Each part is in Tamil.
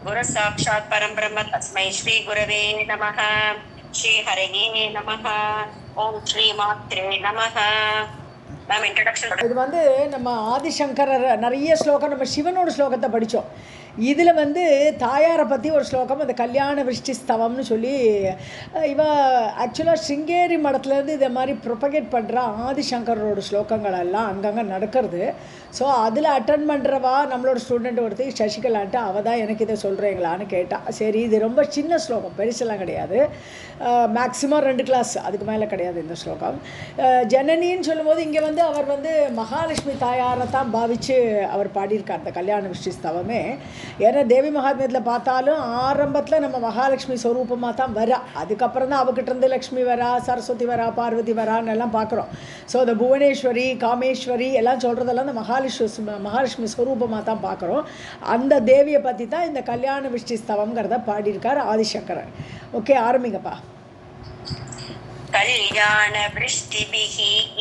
गुरु साक्षात् परं ब्रह्म तस्मै श्री गुरवे नमः. श्री हरये नमः. ओम श्री मात्रे नमः. Ma'am introduction. இது வந்து நம்ம ஆதிசங்கரர் நிறைய ஸ்லோகம் நம்ம சிவனோட ஸ்லோகத்தை படித்தோம். இதில் வந்து தாயாரை பற்றி ஒரு ஸ்லோகம், அந்த கல்யாண விருஷ்டி ஸ்தவம்னு சொல்லி இவ ஆக்சுவலாக சிங்கேரி மடத்துலேருந்து இதை மாதிரி ப்ரொபகேட் பண்ணுற ஆதிசங்கரோட ஸ்லோகங்கள் எல்லாம் அங்கங்கே நடக்கிறது. ஸோ அதில் அட்டன் பண்ணுறவா நம்மளோட ஸ்டூடெண்ட் ஒருத்தி சசிகலான்ட்டு அவள் தான் எனக்கு இதை சொல்கிறீங்களான்னு கேட்டால். சரி, இது ரொம்ப சின்ன ஸ்லோகம், பெருசெல்லாம் கிடையாது, மேக்ஸிமம் 2 கிளாஸ், அதுக்கு மேலே கிடையாது இந்த ஸ்லோகம். ஜனனின்னு சொல்லும்போது இங்கே வந்து அவர் வந்து மகாலட்சுமி தாயாரை தான் பாவித்து அவர் பாடியிருக்கார் அந்த கல்யாண விருஷ்டி ஸ்தவமே. ஏன்னா தேவி மகாத்மியத்தில் பார்த்தாலும் ஆரம்பத்தில் நம்ம மகாலட்சுமி ஸ்வரூபமாக தான் வரா, அதுக்கப்புறம் தான் அவகிட்டேருந்து லக்ஷ்மி வரா, சரஸ்வதி வரா, பார்வதி வரான்னு எல்லாம் பார்க்குறோம். ஸோ இந்த புவனேஸ்வரி, காமேஸ்வரி எல்லாம் சொல்கிறதெல்லாம் இந்த மகாலட்சுமி ஸ்வரூபமாக தான் பார்க்குறோம். அந்த தேவியை பற்றி தான் இந்த கல்யாண விருஷ்டி ஸ்தவங்கிறத பாடியிருக்கார் ஆதிசங்கரர். ஓகே, ஆரம்பிங்கப்பா. कल्याण वृष्टिभिः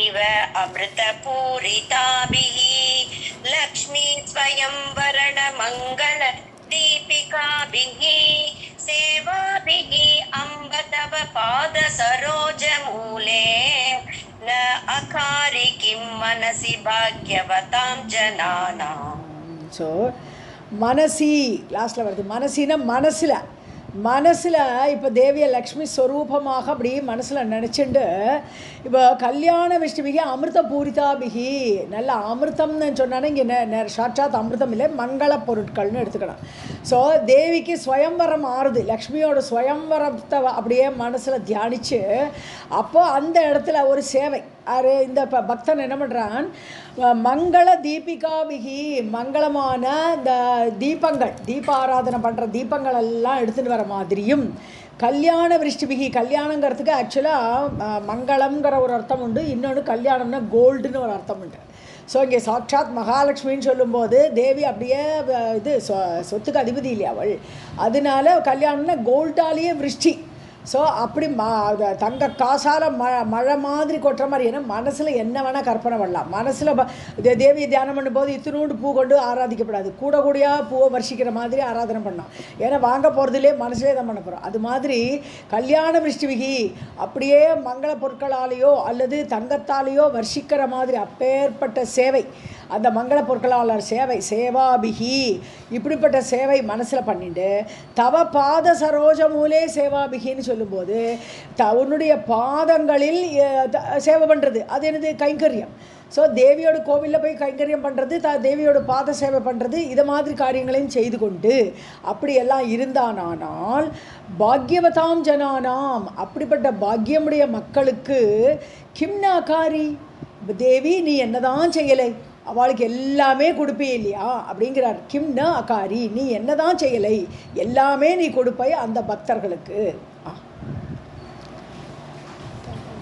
इव अमृतपूरिताभिः लक्ष्मी स्वयंवरण मंगल दीपिकाभिः सेवाभिः अम्ब तव पाद सरोज मूले न अकारि किं मनसि भाग्यवतां जनानां. ஸோ மனசி லாஸ்ட்டில் வருது. மனசின்னா மனசில் இப்போ தேவிய லக்ஷ்மி ஸ்வரூபமாக அப்படி மனசில் நினச்சிண்டு இப்போ கல்யாண விஷ்ணுபிகி அமிர்த பூரிதாபிகி, நல்ல அமிர்தம்னு சொன்னாலும் இங்கே சாட்சாத் அமிர்தம் இல்லை, மங்கள பொருட்கள்னு எடுத்துக்கணும். ஸோ தேவிக்கு ஸ்வயம்வரம் ஆறுது, லக்ஷ்மியோட ஸ்வயம்வரத்தை அப்படியே மனசில் தியானித்து அப்போ அந்த இடத்துல ஒரு சேவை இந்த பக்தன் என்ன பண்ணுறான், மங்கள தீபிகாபிகி, மங்களமான இந்த தீபங்கள், தீபாராதனை பண்ணுற தீபங்கள் எல்லாம் எடுத்துகிட்டு வர மாதிரியும், கல்யாண விருஷ்டிபிகி, கல்யாணங்கிறதுக்கு ஆக்சுவலாக மங்களம்ங்கிற ஒரு அர்த்தம் உண்டு, இன்னொன்று கல்யாணம்னா கோல்டுன்னு ஒரு அர்த்தம் உண்டு. ஸோ இங்கே சாட்சாத் மகாலட்சுமின்னு சொல்லும்போது தேவி அப்படியே இது சொத்துக்கு அதிபதி இல்லையா அவள், அதனால கல்யாணம்னா கோல்டாலேயே விருஷ்டி. ஸோ அப்படி தங்க காசால் மழை மாதிரி கொட்டுற மாதிரி, ஏன்னா மனசில் என்ன வேணால் கற்பனை பண்ணலாம். மனசில் தேவியை தியானம் பண்ணும்போது இத்தினூண்டு பூ கொண்டு ஆராதிக்கப்படாது, கூடையாக பூவை வர்ஷிக்கிற மாதிரி ஆராதனை பண்ணோம். ஏன்னா வாங்க போகிறதுலே மனசிலே தான் பண்ண போகிறோம். அது மாதிரி கல்யாண விருஷ்டிவிகி அப்படியே மங்கள பொருட்களாலேயோ அல்லது தங்கத்தாலேயோ வர்ஷிக்கிற மாதிரி அப்பேற்பட்ட சேவை, அந்த மங்கள பொருட்களாளர் சேவை, சேவாபிகி, இப்படிப்பட்ட சேவை மனசில் பண்ணிட்டு தவ பாத சரோஜ மூலே சேவாபிகின்னு சொல்லும்போது உன்னுடைய பாதங்களில் சேவை பண்ணுறது, அது எனது கைங்கரியம். ஸோ தேவியோட கோவிலில் போய் கைங்கரியம் பண்ணுறது, தேவியோட பாத சேவை பண்ணுறது, இதை மாதிரி காரியங்களையும் செய்து கொண்டு அப்படியெல்லாம் இருந்தானால் பாக்யவதாம் ஜனானாம், அப்படிப்பட்ட பாக்யமுடைய மக்களுக்கு கிம்னாகாரி, தேவி நீ என்னதான் செய்யலை, அவளுக்கு எல்லாமே கொடுப்பே இல்லையா அப்படிங்கிறார். கிம்னா அகாரி, நீ என்னதான் செய்யலை, எல்லாமே நீ கொடுப்பை அந்த பக்தர்களுக்கு.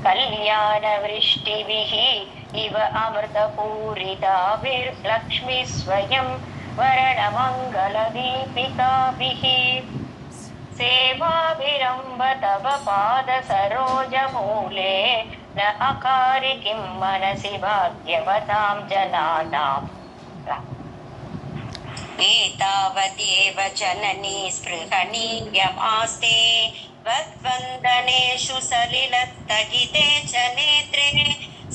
கல்யாண விருஷ்டிபிஹி இவ அமிர்த பூரிதாபிர் லக்ஷ்மி ஸ்வயம் வரண மங்கள தீபிகாபிஹி சேவாபிரம்ப தவ பாத சரோஜ மூலே न अकारि किं मनसि भाग्यवतां जनानाम्. एतावदेव जननी स्पृहणीयमास्ते वद्वन्दनेषु सलिलत्तहिते च नेत्रे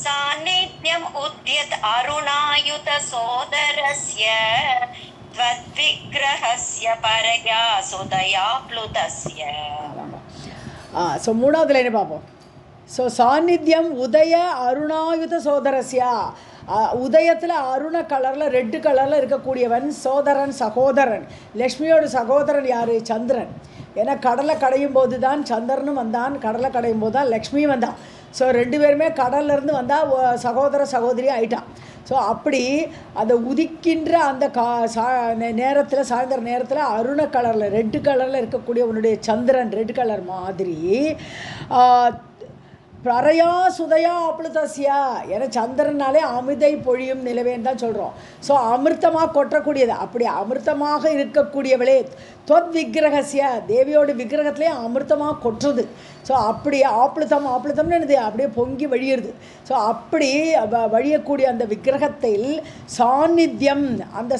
सान्निध्यम् उद्यत अरुणायुत सोदरस्य त्वद्विग्रहस्य परया सुदया प्लुतस्य. ஸோ மூணாவது லைனை பார்ப்போம். ஸோ சாநித்தியம் உதய அருணாயுத சோதரஸ்யா, உதயத்தில் அருண கலரில் ரெட்டு கலரில் இருக்கக்கூடியவன் சோதரன், சகோதரன். லக்ஷ்மியோட சகோதரன் யார்? சந்திரன். ஏன்னா கடலை கடையும் போது தான் சந்திரனும் வந்தான், கடலை கடையும் போது தான் லக்ஷ்மியும் வந்தான். ஸோ 2 பேருமே கடல்லேருந்து வந்தால் சகோதர சகோதரி ஆயிட்டான். ஸோ அப்படி அதை உதிக்கின்ற அந்த நேரத்தில், சாயந்தர நேரத்தில் அருண கலரில் ரெட்டு கலரில் இருக்கக்கூடிய உன்னுடைய சந்திரன் ரெட் கலர் மாதிரி பிரயா சுதயா அப்ளுதஸ்யா, ஏன்னா சந்திரனாலே அமிர்தை பொழியும் நிலவேன்னு தான் சொல்கிறோம். ஸோ அமிர்தமாக கொட்டக்கூடியது, அப்படி அமிர்தமாக இருக்கக்கூடியவளே, தொத் விக்கிரகசிய, தேவியோட விக்கிரகத்திலே அமிர்தமாக கொட்டுறது. ஸோ அப்படியே ஆப்ளுத்தம்னு என்னது அப்படியே பொங்கி வழியிறது. ஸோ அப்படி வழியக்கூடிய அந்த விக்கிரகத்தில் சாநித்தியம், அந்த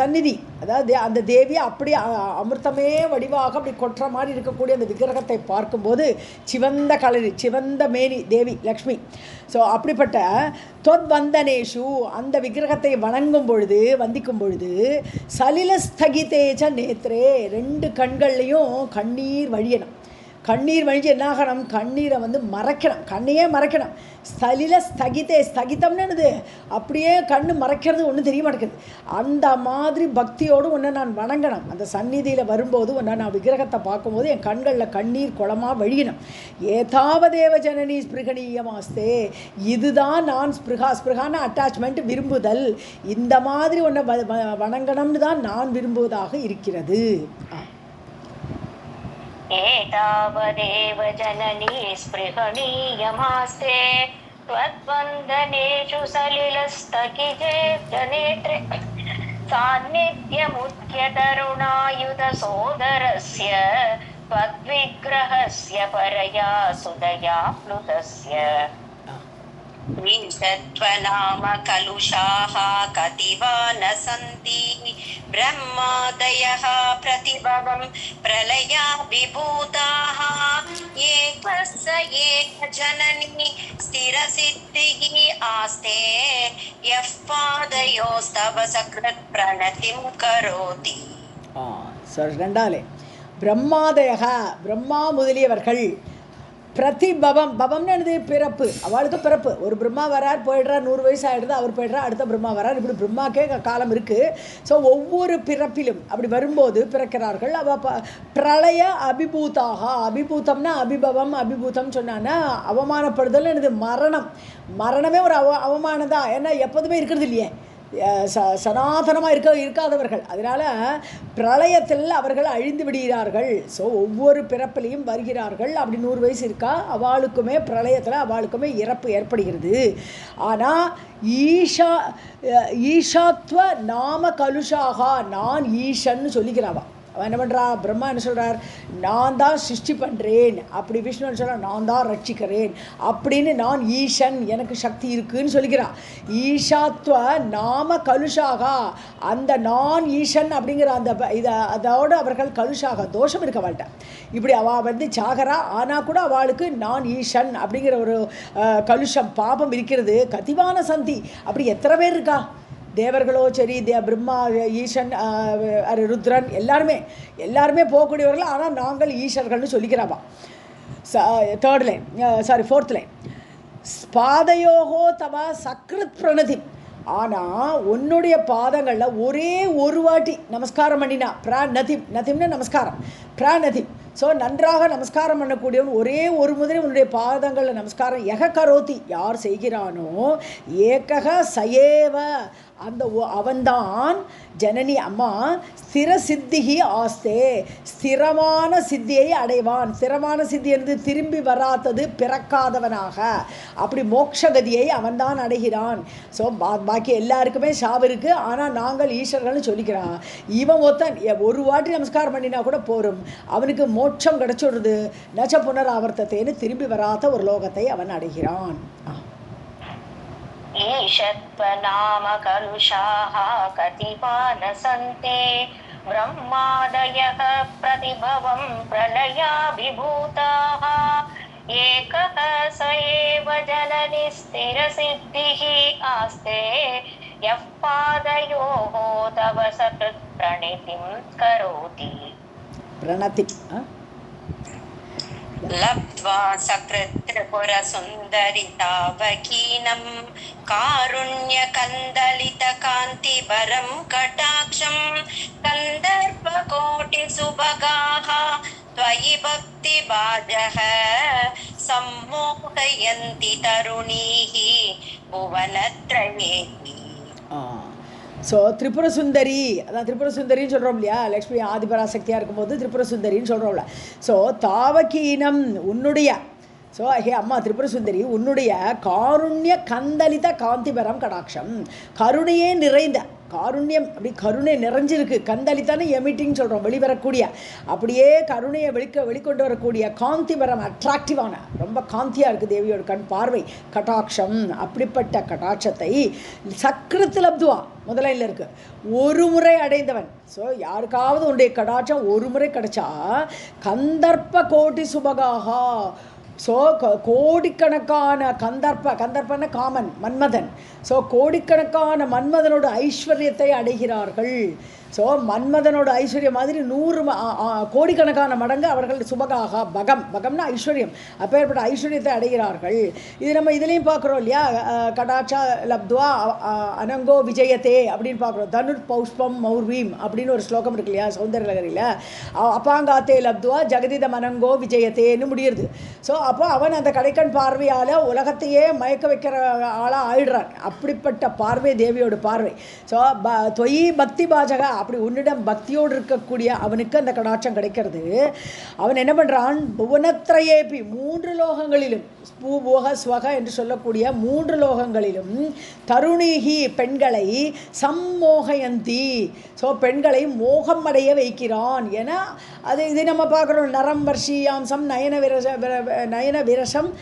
சந்நிதி, அதாவது அந்த தேவி அப்படியே அமிர்தமே வடிவாக அப்படி கொட்டுற மாதிரி இருக்கக்கூடிய அந்த விக்கிரகத்தை பார்க்கும்போது சிவந்த கலரி, சிவந்த மேனி தேவி லக்ஷ்மி. ஸோ அப்படிப்பட்ட தொத்வந்தனேஷு, அந்த விக்கிரகத்தை வணங்கும் பொழுது, வந்திக்கும் பொழுது, சலிலஸ்தகிதேச்ச நேத்ரே, 2 கண்கள்லையும் கண்ணீர் வழியணும். கண்ணீர் வழிஞ்சு என்னாகணும், கண்ணீரை மறைக்கணும், கண்ணையே மறைக்கணும். ஸ்தகிதம்னு என்னது, அப்படியே கண்ணு மறைக்கிறது ஒன்றும் தெரிய மாட்டேங்குது. அந்த மாதிரி பக்தியோடு ஒன்று நான் வணங்கணும். அந்த சந்நிதியில் வரும்போது ஒன்று நான் விக்கிரகத்தை பார்க்கும்போது என் கண்களில் கண்ணீர் குளமாக வழியணும். ஏதாவதேவ ஜனனி ஸ்பிருகணீயமாஸ்தே, இதுதான் நான் ஸ்பிருகான அட்டாச்மெண்ட், விரும்புதல், இந்த மாதிரி ஒன்றை வணங்கணும்னு தான் நான் விரும்புவதாக இருக்கிறது. एतावदेव जननी स्पृहणीयमास्ते त्वद्वन्दनेषु सलिलस्तकिते जनेत्रे सान्निध्यमुख्यतरुणायुधसोदरस्य त्वद्विग्रहस्य परया सुदया प्लुतस्य विंशत्वनाम कलुषाः कतिवा न सन्ति ब्रह्मादयः प्रतिभवं प्रलया विभूताः एकस्य एक जननी स्थिरसिद्धिः आस्ते यः पादयोस्तव सकृत् प्रणतिं करोति. ரெண்டாலே பிரம்மாதயக, பிரம்மா முதலியவர்கள், பிரதிபவம், பவம்னு என்னது, பிறப்பு, அவளுக்கு பிறப்பு. ஒரு பிரம்மா வரார், போயிடுறார், 100 வயசு ஆகிடுது, அவர் போய்ட்றார், அடுத்த பிரம்மா வரார், இப்படி பிரம்மாக்கே காலம் இருக்குது. ஸோ ஒவ்வொரு பிறப்பிலும் அப்படி வரும்போது பிறக்கிறார்கள். அவள் பிரளய அபிபூதாக, அபிபூதம்னா அபிபவம், அபிபூதம் சொன்னான்னா அவமானப்படுதல் என்னது, மரணம். மரணமே ஒரு அவமானம் தான். ஏன்னா எப்போதுமே இருக்கிறது இல்லையே, சனாதனமாக இருக்காதவர்கள். அதனால் பிரளயத்தில் அவர்கள் அழிந்து விடுகிறார்கள். ஸோ ஒவ்வொரு பிறப்பிலையும் வருகிறார்கள். அப்படி 100 வயசு இருக்கா, அவளுக்குமே பிரளயத்தில் அவளுக்குமே இறப்பு ஏற்படுகிறது. ஆனால் ஈஷாத்வ நாம கலுஷாக, நான் ஈஷன்னு சொல்லிக்கிறாவா. அவன் என்ன பண்ணுறா, பிரம்மா என்ன சொல்கிறார், நான் தான் சிருஷ்டி பண்ணுறேன், அப்படி விஷ்ணு சொல்கிறார் நான் தான் ரட்சிக்கிறேன் அப்படின்னு, நான் ஈஷன், எனக்கு சக்தி இருக்குதுன்னு சொல்லிக்கிறான். ஈஷாத்வ நாம கலுஷாக, அந்த நான் ஈஷன் அப்படிங்கிற அந்த அதோடு அவர்கள் கலுஷாக, தோஷம் இருக்க மாட்டேன். இப்படி அவள் சாகரா, ஆனால் கூட அவளுக்கு நான் ஈஷன் அப்படிங்கிற ஒரு கலுஷம், பாபம் இருக்கிறது. கதிவான சந்தி, அப்படி எத்தனை பேர் இருக்கா, தேவர்களோ சரி, பிரம்மா, ஈசன், ருத்ரன், எல்லாருமே போகக்கூடியவர்கள். ஆனால் நாங்கள் ஈஸ்வர்கள்னு சொல்லிக்கிறாவா. 4th லைன் பாதையோகோ தவ சக்ருத் பிரணதி, ஆனால் உன்னுடைய பாதங்களில் ஒரே ஒரு வாட்டி நமஸ்காரம் பண்ணினா, நதிம்னு நமஸ்காரம், நதிம். ஸோ நன்றாக நமஸ்காரம் பண்ணக்கூடியவன் ஒரே ஒரு முதலே உன்னுடைய பாதங்களில் நமஸ்காரம், கரோதி, யார் செய்கிறானோ, ஏகக சயேவ, அந்த அவன்தான் ஜனனி அம்மா, ஸ்திர சித்திகி ஆஸ்தே, ஸ்திரமான சித்தியை அடைவான். ஸ்திரமான சித்தி என்று திரும்பி வராதது, பிறக்காதவனாக, அப்படி மோட்சகதியை அவன்தான் அடைகிறான். ஸோ பாக்கி எல்லாருக்குமே சாவு இருக்குது, ஆனால் நாங்கள் ஈஸ்வரர்கள்னு சொல்லிக்கிறான். இவன் ஒருத்தன் ஒரு வாட்டி நமஸ்காரம் பண்ணினா கூட போரும், அவனுக்கு மோட்சம் கிடைச்சிடுறது. நச்ச புனராவர்த்தத்தைன்னு திரும்பி வராத ஒரு லோகத்தை அவன் அடைகிறான். ईशत्वनाम कलुषाः कतिवा न सन्ति ब्रह्मादयः प्रतिभवं प्रलया विभूताः एकः स एव जननि स्थिरसिद्धिः आस्ते यः पादयोः तव सकृत् प्रणतिं करोति. प्रणति लब्ध्वा सकृत् त्रिपुरसुन्दरितावकीनं कारुण्यकन्दलितकान्तिवरं कटाक्षं कन्दर्पकोटिसुभगाः त्वयि भक्तिभाजः सम्मोहयन्ति तरुणीः भुवनत्रयेति. ஸோ திரிபுர சுந்தரி, அதான் திரிபுர சுந்தரின்னு சொல்கிறோம் இல்லையா, லக்ஷ்மி ஆதிபராசக்தியாக இருக்கும்போது திரிபுர சுந்தரின்னு சொல்கிறோம்ல. ஸோ தாவகீனம், உன்னுடைய, ஸோ ஹே அம்மா திரிபுர சுந்தரி, உன்னுடைய காருண்ய கந்தலித காந்திபரம் கடாட்சம், கருணையே நிறைந்த காருண்யம் அப்படி கருணை நிறைஞ்சிருக்கு. கந்தளித்தானே எமிட்டின்னு சொல்கிறோம், வெளிவரக்கூடிய அப்படியே கருணையை வெளிக்கொண்டு வரக்கூடிய காந்திபரம், அட்ராக்டிவான ரொம்ப காந்தியாக இருக்குது தேவியோட கண் பார்வை, கடாட்சம். அப்படிப்பட்ட கடாட்சத்தை சக்ரத்து லப்துவா முதலையில் இருக்குது, ஒரு முறை அடைந்தவன். ஸோ யாருக்காவது உன்னுடைய கடாட்சம் ஒரு முறை கிடைச்சா கந்தர்ப்ப கோட்டி சுபகாகா. ஸோ கோடிக்கணக்கான கந்தர்ப்பன காமன் மன்மதன். ஸோ கோடிக்கணக்கான மன்மதனோட ஐஸ்வர்யத்தை அடைகிறார்கள். ஸோ மன்மதனோட ஐஸ்வர்யம் மாதிரி 100 கோடிக்கணக்கான மடங்கு அவர்கள் சுபகாக பகம்னா ஐஸ்வர்யம், அப்பேற்பட்ட ஐஸ்வர்யத்தை அடைகிறார்கள். இது நம்ம இதுலேயும் பார்க்குறோம் இல்லையா, கடாட்சா லப்துவா அனங்கோ விஜயத்தே அப்படின்னு பார்க்குறோம். தனுர் பௌஷ்பம் மௌர்வீம் அப்படின்னு ஒரு ஸ்லோகம் இருக்கு இல்லையா சௌந்தரலகரியில். அப்பாங்காத்தே லப்துவா ஜெகதிதம் அனங்கோ விஜயத்தேன்னு முடியுது. ஸோ அப்போ அவன் அந்த கடைக்கண் பார்வையால் உலகத்தையே மயக்க வைக்கிற ஆளாக ஆயிடுறான். அப்படிப்பட்ட பார்வை தேவியோட பார்வை. ஸோ தொயி பக்தி பாஜகா, அப்படி உன்னிடம் பக்தியோடு இருக்கக்கூடிய அவனுக்கு அந்த கடாட்சம் கிடைக்கிறது. அவன் என்ன பண்ணுறான், புவனத்ரயேபி 3 லோகங்களிலும், பூபோக ஸ்வக என்று சொல்லக்கூடிய 3 லோகங்களிலும் தருணிகி பெண்களை சம்மோகயந்தி, ஸோ பெண்களை மோகம் அடைய வைக்கிறான். ஏன்னா இது நம்ம பார்க்குறோம், நரம் வர்ஷியாம்சம் நயன விரசம்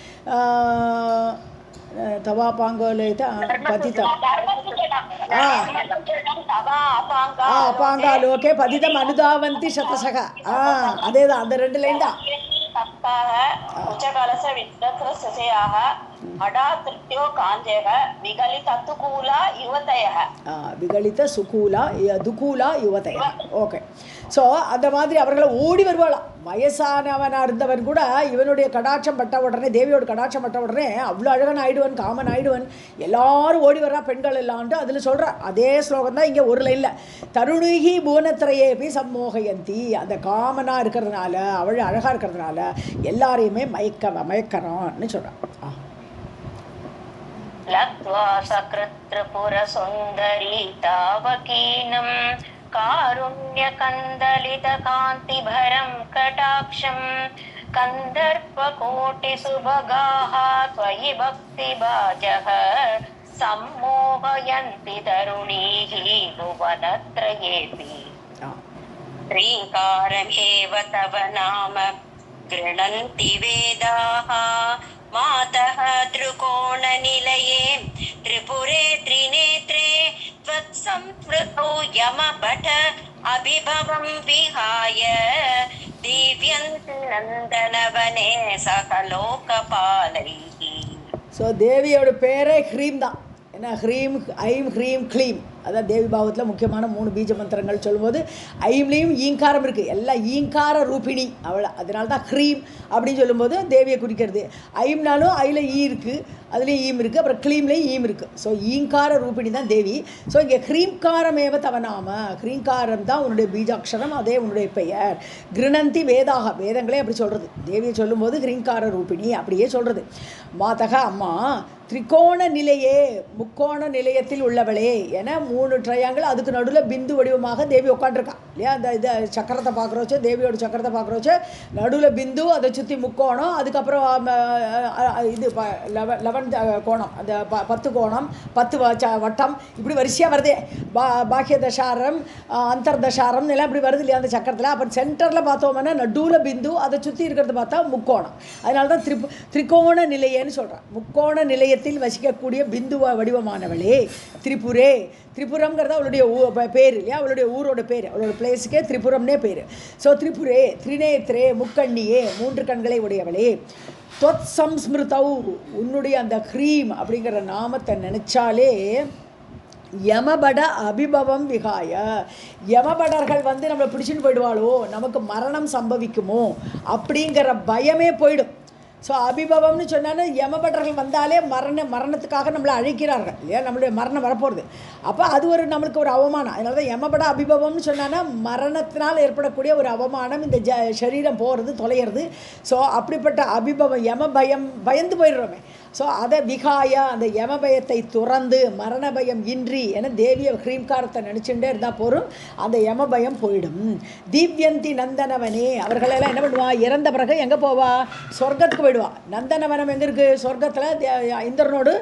தவா பாங்கோலேத பதிதம் அப்பாங்காலோகே பதிதம் அனுதாவந்தி சதசக. அதேதான், அந்த 2 லைன் தான். விகலித சுகூலா துகூலா யுவதய. ஓகே. ஸோ அந்த மாதிரி அவர்களை ஓடி வருவாளாம். வயசானவனாக இருந்தவன் கூட இவனுடைய கடாட்சம் பட்ட உடனே, தேவியோட கடாட்சம் பட்ட உடனே அவ்வளோ அழகன் ஆயிடுவன், காமன் ஆயிடுவன், எல்லாரும் ஓடி வர்றா பெண்கள் எல்லாம்ட்டு அதில் சொல்கிறா. அதே ஸ்லோகம் தான் இங்கே ஒரு லைனில். தருணிகி புவனத்திரையேபி சம்மோகயந்தி, அந்த காமனாக இருக்கிறதுனால, அவள் அழகாக இருக்கிறதுனால எல்லாரையுமே மயக்கறான்னு சொல்கிறான். லக்த்வா சக்ரத்ரபுர சுந்தரி தாவகீனம் காருண்ய கந்தலித காந்திபரம் கடாட்சம் கந்தர்ப்ப கோட்டி சுபகாஹ த்வயி பக்தி பாஜக சம்மோகயந்தி தருணீஹி புவனத்ரயேபி. ஸ்ரீகாரமேவ தவ நாம கிருணந்தி வேதாஹ மாதः त्रिकोणनिलये त्रिपुरे त्रिनेत्रे त्वत्संस्मृतौ यमभट अभिभवं विहाय दिव्यन्ति नन्दनवने सकलोकपालैः. ஸோ தேவியோட பேரே ஹ்ரீம் தான். ஏன்னா ஹ்ரீம், ஐம், ஹ்ரீம், க்ளீம், அதான் தேவி பாவத்தில் முக்கியமான 3 பீஜ மந்திரங்கள் சொல்லும்போது ஐம்லேயும் ஈங்காரம் இருக்குது, எல்லாம் ஈங்கார ரூபிணி அவள். அதனால தான் ஹ்ரீம் அப்படின்னு சொல்லும்போது தேவியை குறிக்கிறது. ஐம்னாலும் ஐயில் ஈ இருக்குது, அதுலேயும் ஈம் இருக்குது, அப்புறம் க்ளீம்லேயும் ஈம் இருக்குது. ஸோ ஈங்கார ரூபிணி தான் தேவி. ஸோ இங்கே ஹ்ரீம்காரமேவ தவநாம, ஹ்ரீங்காரம் தான் உன்னுடைய பீஜாட்சரம், அதே உன்னுடைய பெயர். கிருணந்தி வேதாக, வேதங்களே அப்படி சொல்கிறது. தேவியை சொல்லும்போது ஹ்ரீங்கார ரூபிணி அப்படியே சொல்கிறது. மாதக அம்மா, திரிகோண நிலையே, முக்கோண நிலையத்தில் உள்ளவளே என 3 ட்ரையாங்கிள், அதுக்கு நடுவில் பிந்து வடிவமாக தேவி உட்காண்டிருக்கா இல்லையா. அந்த இது சக்கரத்தை பார்க்குறோச்சு, தேவியோட சக்கரத்தை பார்க்குறோச்சு, நடுவில் பிந்து, அதை சுற்றி முக்கோணம், அதுக்கப்புறம் இது 11 கோணம், அந்த 10 கோணம், 10 வட்டம், இப்படி வரிசையாக வருதே. பாக்கிய தசாரம், அந்தர்தசாரம் எல்லாம் இப்படி வருது இல்லையா அந்த சக்கரத்தில். அப்புறம் சென்டரில் பார்த்தோம்னா நடுவில் பிந்து, அதை சுற்றி இருக்கிறத பார்த்தா முக்கோணம். அதனால தான் திரிகோண நிலையன்னு சொல்கிறான். முக்கோண நிலையத்தில் வசிக்கக்கூடிய பிந்து வடிவமானவளே திரிபுரே. திரிபுரம்ங்கிறது அவளுடைய பேர் இல்லையா, அவளுடைய ஊரோட பேர், அவளோட பிளேஸுக்கே திரிபுரம்னே பேர். ஸோ திரிபுரே, திரிநேத்ரே, முக்கண்ணியே, 3 கண்களை உடையவளே. தொத் சம்ஸ்மிருதௌ, உன்னுடைய அந்த ஹ்ரீம் அப்படிங்கிற நாமத்தை நினச்சாலே யமபட அபிபவம் விகாய, யமபடர்கள் வந்து நம்மளை பிடிச்சிட்டு போயிடுவாளோ, நமக்கு மரணம் சம்பவிக்குமோ அப்படிங்கிற பயமே போயிடும். ஸோ அபிபவம்னு சொன்னாலும் யமபட்டர்கள் வந்தாலே மரணத்துக்காக நம்மளை அழைக்கிறார்கள் இல்லையா, நம்மளுடைய மரணம் வரப்போகிறது. அப்போ அது நம்மளுக்கு ஒரு அவமானம். அதனால தான் யமபட அபிபவம்னு சொன்னான்னா மரணத்தினால் ஏற்படக்கூடிய ஒரு அவமானம், இந்த சரீரம் போகிறது, தொலைகிறது. ஸோ அப்படிப்பட்ட அபிபவம், யம பயந்து போயிடுறோமே, ஸோ அதை விகாய அந்த யமபயத்தை துறந்து மரணபயம் இன்றி என தேவிய ஹ்ரீம்காரத்தை நினச்சிட்டே இருந்தால் போரும் அந்த யமபயம் போயிடும். திவ்யந்தி நந்தனவனே, அவர்களெல்லாம் என்ன பண்ணுவா, இறந்த பிறகு எங்கே போவா, சொர்க்கத்துக்கு போயிடுவா. நந்தனவனம் எங்கே இருக்குது, சொர்க்கத்தில் இந்திரனோடு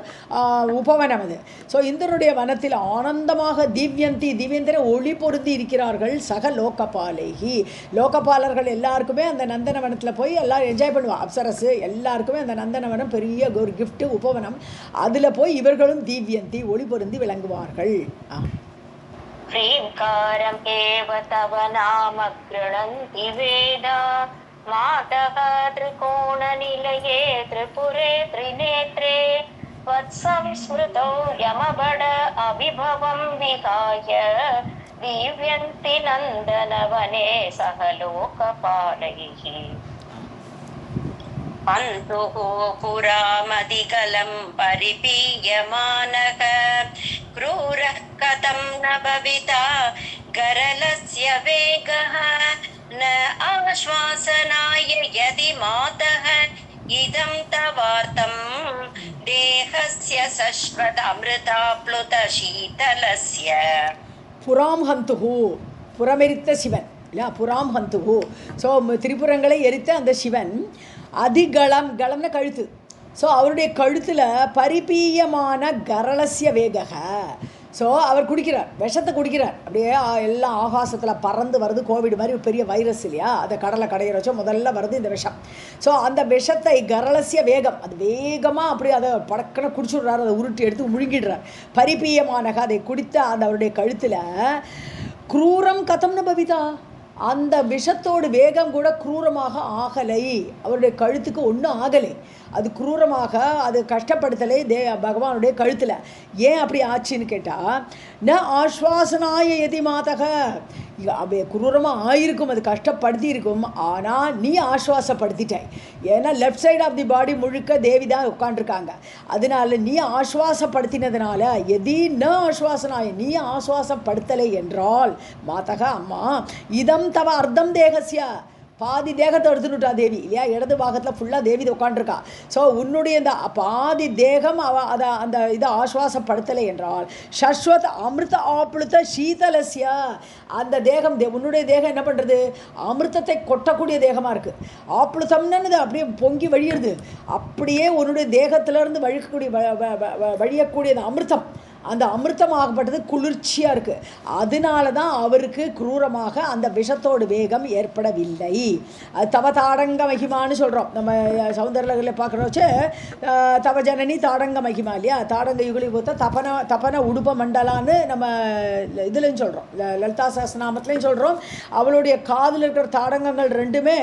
உபவனம் அது. ஸோ இந்திரனுடைய வனத்தில் ஆனந்தமாக திவ்யந்திர ஒளி பொருந்தி இருக்கிறார்கள். சக லோகபாலேகி, லோகபாலர்கள் எல்லாருக்குமே அந்த நந்தனவனத்தில் போய் எல்லோரும் என்ஜாய் பண்ணுவா. அப்சரசு எல்லாருக்குமே அந்த நந்தனவனம் பெரிய ஒரு கிஃப்ட்டு உபவனம். அதில் போய் இவர்களும் திவ்யந்தி ஒளி பொருந்தி விளங்குவார்கள். ह्रीङ्कारम् एव तव नाम गृह्णन्ति वेदा मातः त्रिकोणनिलये त्रिपुरे त्रिनेत्रे वत्संस्मृतौ यमबड अभिभवं विहाय दिव्यन्ति नन्दनवने सह लोकपालैः अन्तुः पुरामधिकलं परिपीयमानः क्रूरः कथं न भविता गरलस्य वेगः न आश्वासनाय यदि मातः इदं तवार्तं देहस्य शश्वत अमृताप्लुत शीतलस्य புராம் ஹந்துஹு, புறமெரித்த சிவன் இல்லையா, புராம் ஹந்துஹு. ஸோ திரிபுரங்களை எரித்த அந்த சிவன் அதிகளம், கலம்னா கழுத்து. ஸோ அவருடைய கழுத்தில் பரிபீயமான கரளசிய வேகக. ஸோ அவர் குடிக்கிறார், விஷத்தை குடிக்கிறார். அப்படியே எல்லாம் ஆகாசத்தில் பறந்து வருது. கோவிட் மாதிரி ஒரு பெரிய வைரஸ் இல்லையா, அதை கடலை கடையிற வச்சோ முதல்ல வருது இந்த விஷம். ஸோ அந்த விஷத்தை கரளசிய வேகம், அது வேகமாக அப்படியே அதை படக்கன குடிச்சுடுறாரு, அதை உருட்டி எடுத்து முழுங்கிடுறார். பரிபீயமானக, அதை குடித்த அந்த அவருடைய கழுத்தில் குரூரம் கதம்னு பவிதா, அந்த விஷத்தோடு வேகம் கூட குரூரமாக ஆகலை. அவருடைய கழுத்துக்கு ஒன்றும் ஆகலை, அது குரூரமாக அது கஷ்டப்படுத்தலை பகவானுடைய கழுத்தில். ஏன் அப்படி ஆச்சுன்னு கேட்டால், ந ஆஸ்வாசனாய எதி மாதக, அப்படியே குரூரமாக ஆயிருக்கும், அது கஷ்டப்படுத்தி இருக்கும். ஆனால் நீ ஆஸ்வாசப்படுத்திட்டாய். ஏன்னா லெஃப்ட் சைடு ஆஃப் தி பாடி முழுக்க தேவி தான் உட்காண்டிருக்காங்க. அதனால நீ ஆஸ்வாசப்படுத்தினதுனால, எதி ந ஆஸ்வாசனாய, நீ ஆஸ்வாசப்படுத்தலை என்றால் மாதக அம்மா, இதம் தவ அர்த்தம் தேகசியா, பாதி தேகத்தை எடுத்துனுட்டா தேவி இல்லையா, இடது பாகத்தில் ஃபுல்லாக தேவி உட்காண்டிருக்கா. ஸோ உன்னுடைய இந்த பாதி தேகம் அதை அந்த இதை ஆஸ்வாசப்படுத்தலை என்றால் சஸ்வத் அமிர்த ஆப்ளுத்த சீதலசியா, அந்த தேகம் உன்னுடைய தேகம் என்ன பண்ணுறது, அமிர்தத்தை கொட்டக்கூடிய தேகமாக இருக்குது. ஆப்ளுத்தம்னு அப்படியே பொங்கி வழியிடுது. அப்படியே உன்னுடைய தேகத்திலேருந்து வழியக்கூடிய அந்த அமிர்தம், அந்த அமிர்தமாகப்பட்டது குளிர்ச்சியாக இருக்குது. அதனால தான் அவருக்கு குரூரமாக அந்த விஷத்தோடு வேகம் ஏற்படவில்லை. அது தவ தாடங்க மகிமான்னு சொல்கிறோம். நம்ம சௌந்தர்யத்தில் பார்க்குற வச்சு தவ ஜனனி தாடங்க மகிமா இல்லையா, தாடங்க யுகலி பூத்த தபன உடுப்ப மண்டலான்னு நம்ம இதுலையும் சொல்கிறோம், லலிதா சஹஸ்ரநாமத்துலையும் சொல்கிறோம். அவளுடைய காதில் இருக்கிற தாடங்கங்கள் ரெண்டுமே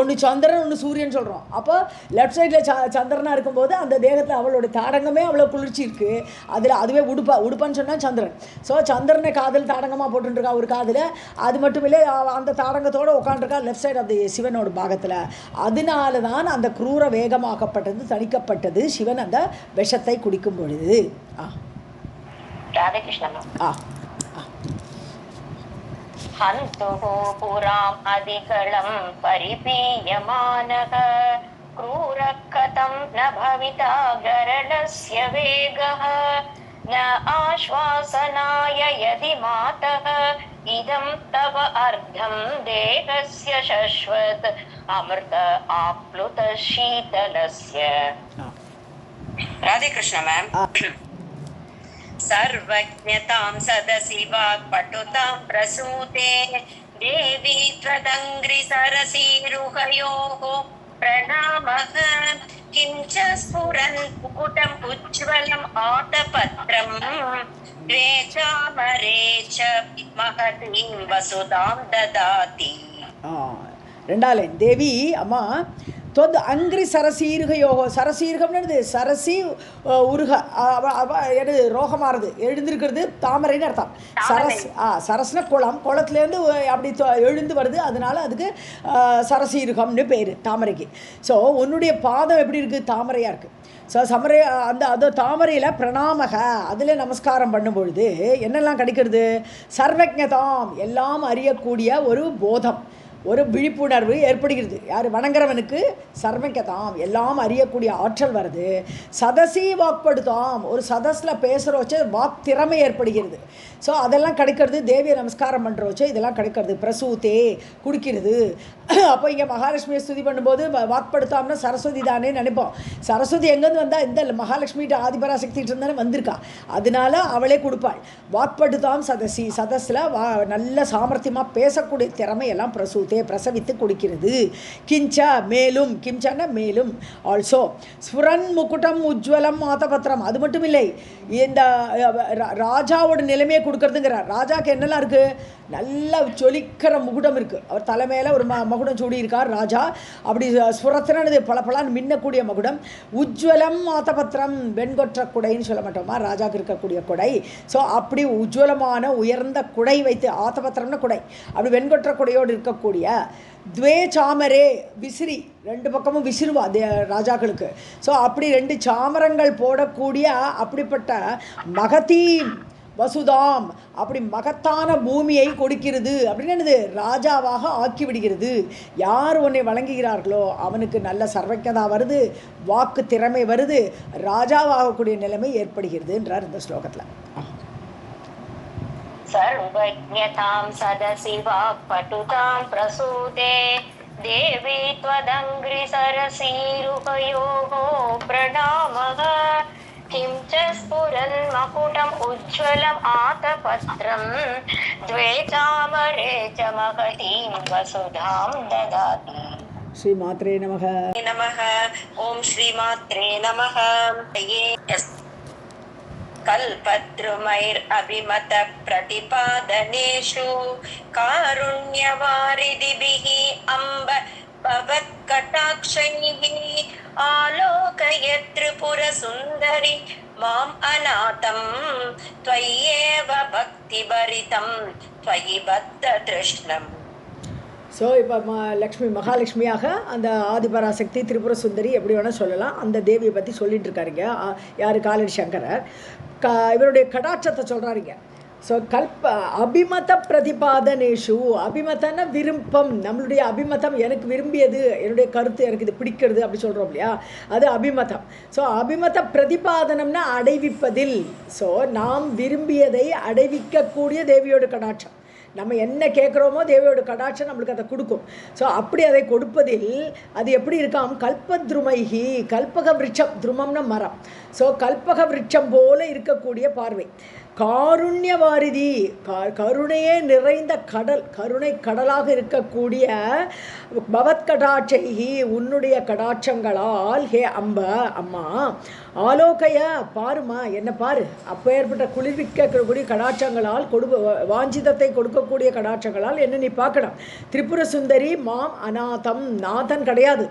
ஒன்று சந்திரன் ஒன்று சூரியன் சொல்கிறோம். அப்போ லெஃப்ட் சைடில் சந்திரனாக இருக்கும்போது அந்த தேகத்தில் அவளுடைய தாடங்கமே அவ்வளோ குளிர்ச்சி இருக்குது. அதில் அதுவே உடுப்பான்னு சொன்னால் சந்திரன். ஸோ சந்திரனை காதல் தாடங்கமாக போட்டுருக்கா ஒரு காதில். அது மட்டும் இல்லை, அந்த தாடங்கத்தோடு உட்காந்துருக்கா லெஃப்ட் சைடு ஆஃப் தி சிவனோட பாகத்தில். அதனால தான் அந்த குரூர வேகமாக்கப்பட்டது, தணிக்கப்பட்டது சிவன் அந்த விஷத்தை குடிக்கும் பொழுது. ஹந்துஹு புராம் அதிகளம் பரிபீயமானக क्रूरः कथं न भविता गरलस्य वेगः न आश्वासनाय यदि मातः इदं तव अर्धं देहस्य शश्वत् अमृत आप्लुत शीतलस्य. राधे कृष्ण मैम. सर्वज्ञतां सदसि वाक्पटुतां प्रसूते देवी त्वदङ्घ्रि सरसीरुहयोः प्रणामः. किञ्च स्फुरन् पुकुटम् उज्ज्वलम् आतपत्रम् द्वे चामरे च महतीं वसुधां ददाति. ரெண்டாலேன் தேவி அம்மா தொத் அங்கிரி சரசீருகையோகோ, சரசீருகம்னு சரசி உருக எது ரோகமாறுது எழுந்திருக்கிறது தாமரைன்னு அர்த்தம். சரஸ்ன குளம், குளத்துலேருந்து அப்படி எழுந்து வருது, அதனால அதுக்கு சரசீருகம்னு பேர் தாமரைக்கு. ஸோ உன்னுடைய பாதம் எப்படி இருக்குது, தாமரையாக இருக்குது. ஸோ அது தாமரையில் பிரணாமக, அதில் நமஸ்காரம் பண்ணும் பொழுது என்னெல்லாம் கிடைக்கிறது, சர்வஜதாம், எல்லாம் அறியக்கூடிய ஒரு போதம், ஒரு விழிப்புணர்வு ஏற்படுகிறது. யார்? வணங்குறவனுக்கு சர்வங்கதாம், எல்லாம் அறியக்கூடிய ஆற்றல் வருது. சதசி வாக்படுத்தாம், ஒரு சதஸில் பேசுகிற வச்சு வாக் திறமை ஏற்படுகிறது. ஸோ அதெல்லாம் கிடைக்கிறது. தேவியை நமஸ்காரம் பண்ணுற வச்சு இதெல்லாம் கிடைக்கிறது. பிரசூத்தே குடிக்கிறது. அப்போ இங்கே மகாலட்சுமியை ஸ்துதி பண்ணும்போது வாக்படுத்தாம்னா சரஸ்வதி தானே நினைப்போம். சரஸ்வதி எங்கேருந்து வந்தால் இந்த மகாலட்சுமிகிட்ட ஆதிபராசக்திட்டு இருந்தாலும் வந்திருக்கா, அதனால அவளே கொடுப்பாள். வாக்படுத்தாம் சதசி, சதஸில் நல்ல சாமர்த்தியமாக பேசக்கூடிய திறமையெல்லாம் பிரசூத்தே பிரசவித்து கொடுக்கிறது. கிஞ்ச மேலும், கிஞ்சன மேலும், ஆல்சோ ஸ்புரன் முக்குட்டம் உஜ்வலம் மாதபத்திரம், அது மட்டும் இல்லை, இந்த ராஜாவோட நிலைமையை கொடுக்கறதுங்கிறார். ராஜாவுக்கு என்னெல்லாம் இருக்குது? நல்லா ஜொலிக்கிற முகுடம் இருக்குது. அவர் தலைமையில் ஒரு மகுடம் சூடி இருக்கார் ராஜா. அப்படி ஸ்புரத்தினது பல பலான்னு மின்னக்கூடிய மகுடம். உஜ்வலம் மாதபத்திரம், வெண்கொற்ற குடைன்னு சொல்ல மாட்டோமா ராஜாவுக்கு இருக்கக்கூடிய குடை. ஸோ அப்படி உஜ்வலமான உயர்ந்த குடை வைத்து, ஆத்தபத்திரம்னு குடை, அப்படி வெண்கொற்ற குடையோடு இருக்கக்கூடிய துவே சாமரே, விசிறி, ரெண்டு பக்கமும் விசிறுவா ராஜாக்களுக்கு. ஸோ அப்படி 2 சாமரங்கள் போடக்கூடிய அப்படிப்பட்ட மகதி வசுதாம், அப்படி மகத்தான பூமியை கொடுக்கிறது. அப்படின்னு என்னது? ராஜாவாக ஆக்கி விடுகிறது. யார் உன்னை வழங்குகிறார்களோ அவனுக்கு நல்ல சர்வஜதா வருது, வாக்கு திறமை வருது, ராஜாவாகக்கூடிய நிலைமை ஏற்படுகிறதுன்றார் இந்த ஸ்லோகத்தில். सर्वज्ञतां सदसि वाक्पटुतां प्रसूते देवी त्वदङ्घ्रिसरसीरुपयोः प्रणामः। किं च स्फुरन्मकुटम् उज्ज्वलम् आतपत्रं द्वे चामरे च महतीं वसुधां ददाति। श्रीमात्रे नमः। नमः। ओम श्रीमात्रे नमः। कल्पद्रुमैरभिमत प्रतिपादनेषु कारुण्यवारिधिभिः अम्ब भवत्कटाक्षैः आलोकयत् त्रिपुरसुन्दरि माम् अनाथं त्वय्येव भक्तिभरितं त्वयि बद्धतृष्णम्. ஸோ இப்போ லக்ஷ்மி மகாலட்சுமியாக அந்த ஆதிபராசக்தி திரிபுர சுந்தரி எப்படி வேணால் சொல்லலாம், அந்த தேவியை பற்றி சொல்லிட்டு இருக்காருங்க. யார்? காலடி சங்கரர். இவருடைய கடாட்சத்தை சொல்கிறாருங்க. ஸோ அபிமத பிரதிபாதனேஷு, அபிமதன விருப்பம், நம்மளுடைய அபிமதம், எனக்கு விரும்பியது, என்னுடைய கருத்து, எனக்கு இது பிடிக்கிறது அப்படி சொல்கிறோம் இல்லையா, அது அபிமதம். ஸோ அபிமத பிரதிபாதனம்னா அடைவிப்பதில். ஸோ நாம் விரும்பியதை அடைவிக்கக்கூடிய தேவியோட கடாட்சம். நம்ம என்ன கேட்குறோமோ தேவியோட கடாட்சம் நம்மளுக்கு அதை கொடுக்கும். ஸோ அப்படி அதை கொடுப்பதில் அது எப்படி இருக்காம்? கல்பத்ருமைகி, கல்பக விருட்சம், துருமம்னா மரம். ஸோ கல்பக விருட்சம் போல இருக்கக்கூடிய பார்வை. காருண்ய வாரிதி, கருணையே நிறைந்த கடல், கருணை கடலாக இருக்கக்கூடிய பவத் கடாட்சைகி, உன்னுடைய கடாட்சங்களால், ஹே அம்ப அம்மா, ஆலோகைய பாருமா, என்ன பாரு, அப்போ ஏற்பட்ட குளிர்விக்கக்கூடிய கடாட்சங்களால், வாஞ்சிதத்தை கொடுக்கக்கூடிய கடாட்சங்களால் என்ன நீ பார்க்கணும். திரிபுர சுந்தரி மாம் அநாதம், நாதன் கிடையாது,